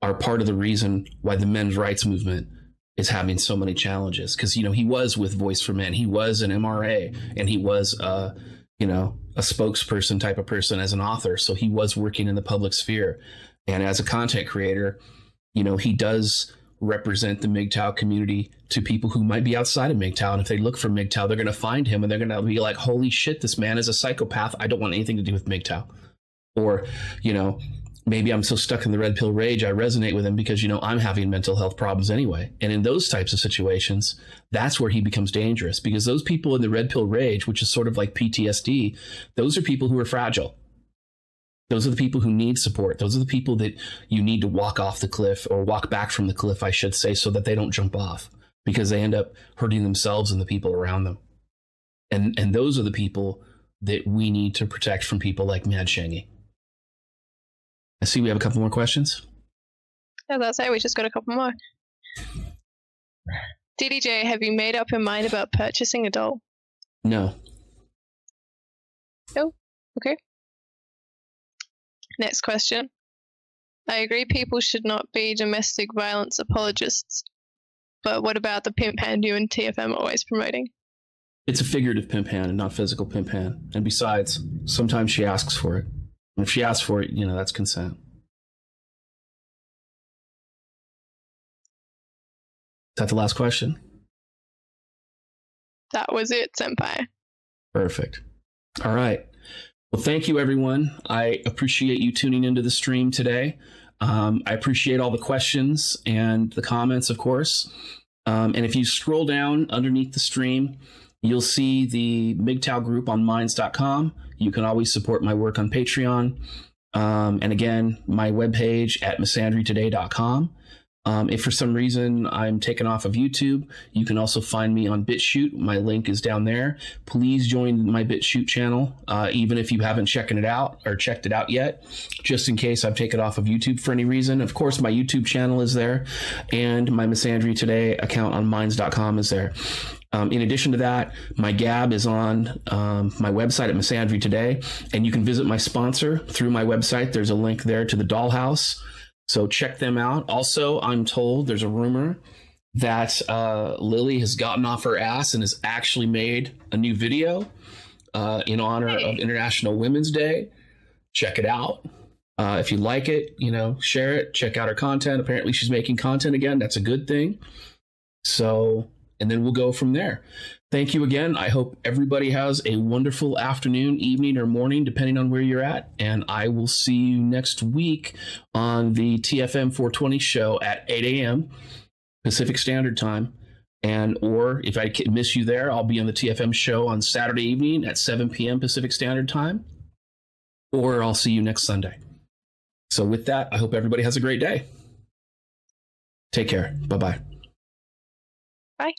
are part of the reason why the men's rights movement is having so many challenges. Because, you know, he was with Voice for Men, he was an MRA, and he was, you know, a spokesperson type of person as an author. So he was working in the public sphere. And as a content creator, you know, he does represent the MGTOW community to people who might be outside of MGTOW. And if they look for MGTOW, they're going to find him and they're going to be like, holy shit, this man is a psychopath. I don't want anything to do with MGTOW. Or, you know, maybe I'm so stuck in the red pill rage, I resonate with him because, you know, I'm having mental health problems anyway. And in those types of situations, that's where he becomes dangerous, because those people in the red pill rage, which is sort of like PTSD, those are people who are fragile. Those are the people who need support. Those are the people that you need to walk off the cliff, or walk back from the cliff, I should say, so that they don't jump off, because they end up hurting themselves and the people around them. And those are the people that we need to protect from people like Mad Shaggy. I see we have a couple more questions. Yeah, that's it. We just got a couple more. DDJ, have you made up your mind about purchasing a doll? No. Oh, okay. Next question. I agree people should not be domestic violence apologists, but what about the pimp hand you and TFM are always promoting? It's a figurative pimp hand and not physical pimp hand. And besides, sometimes she asks for it. And if she asks for it, you know, that's consent. Is that the last question? That was it, Senpai. Perfect. All right. Well, thank you, everyone. I appreciate you tuning into the stream today. I appreciate all the questions and the comments, of course. And if you scroll down underneath the stream, you'll see the MGTOW group on minds.com. You can always support my work on Patreon. And again, my webpage at misandrytoday.com. If for some reason I'm taken off of YouTube, you can also find me on Bitchute. My link is down there. Please join my Bitchute channel, even if you haven't checked it out yet, just in case I've taken off of YouTube for any reason. Of course, my YouTube channel is there, and my Misandry Today account on minds.com is there. In addition to that, my Gab is on my website at Misandry Today, and you can visit my sponsor through my website. There's a link there to the Dollhouse. So check them out. Also, I'm told there's a rumor that Lyli has gotten off her ass and has actually made a new video in honor of International Women's Day. Check it out. If you like it, you know, share it. Check out her content. Apparently she's making content again. That's a good thing. So, and then we'll go from there. Thank you again. I hope everybody has a wonderful afternoon, evening, or morning, depending on where you're at. And I will see you next week on the TFM 420 show at 8 a.m. Pacific Standard Time. And or if I miss you there, I'll be on the TFM show on Saturday evening at 7 p.m. Pacific Standard Time. or I'll see you next Sunday. So with that, I hope everybody has a great day. Take care. Bye-bye. Bye.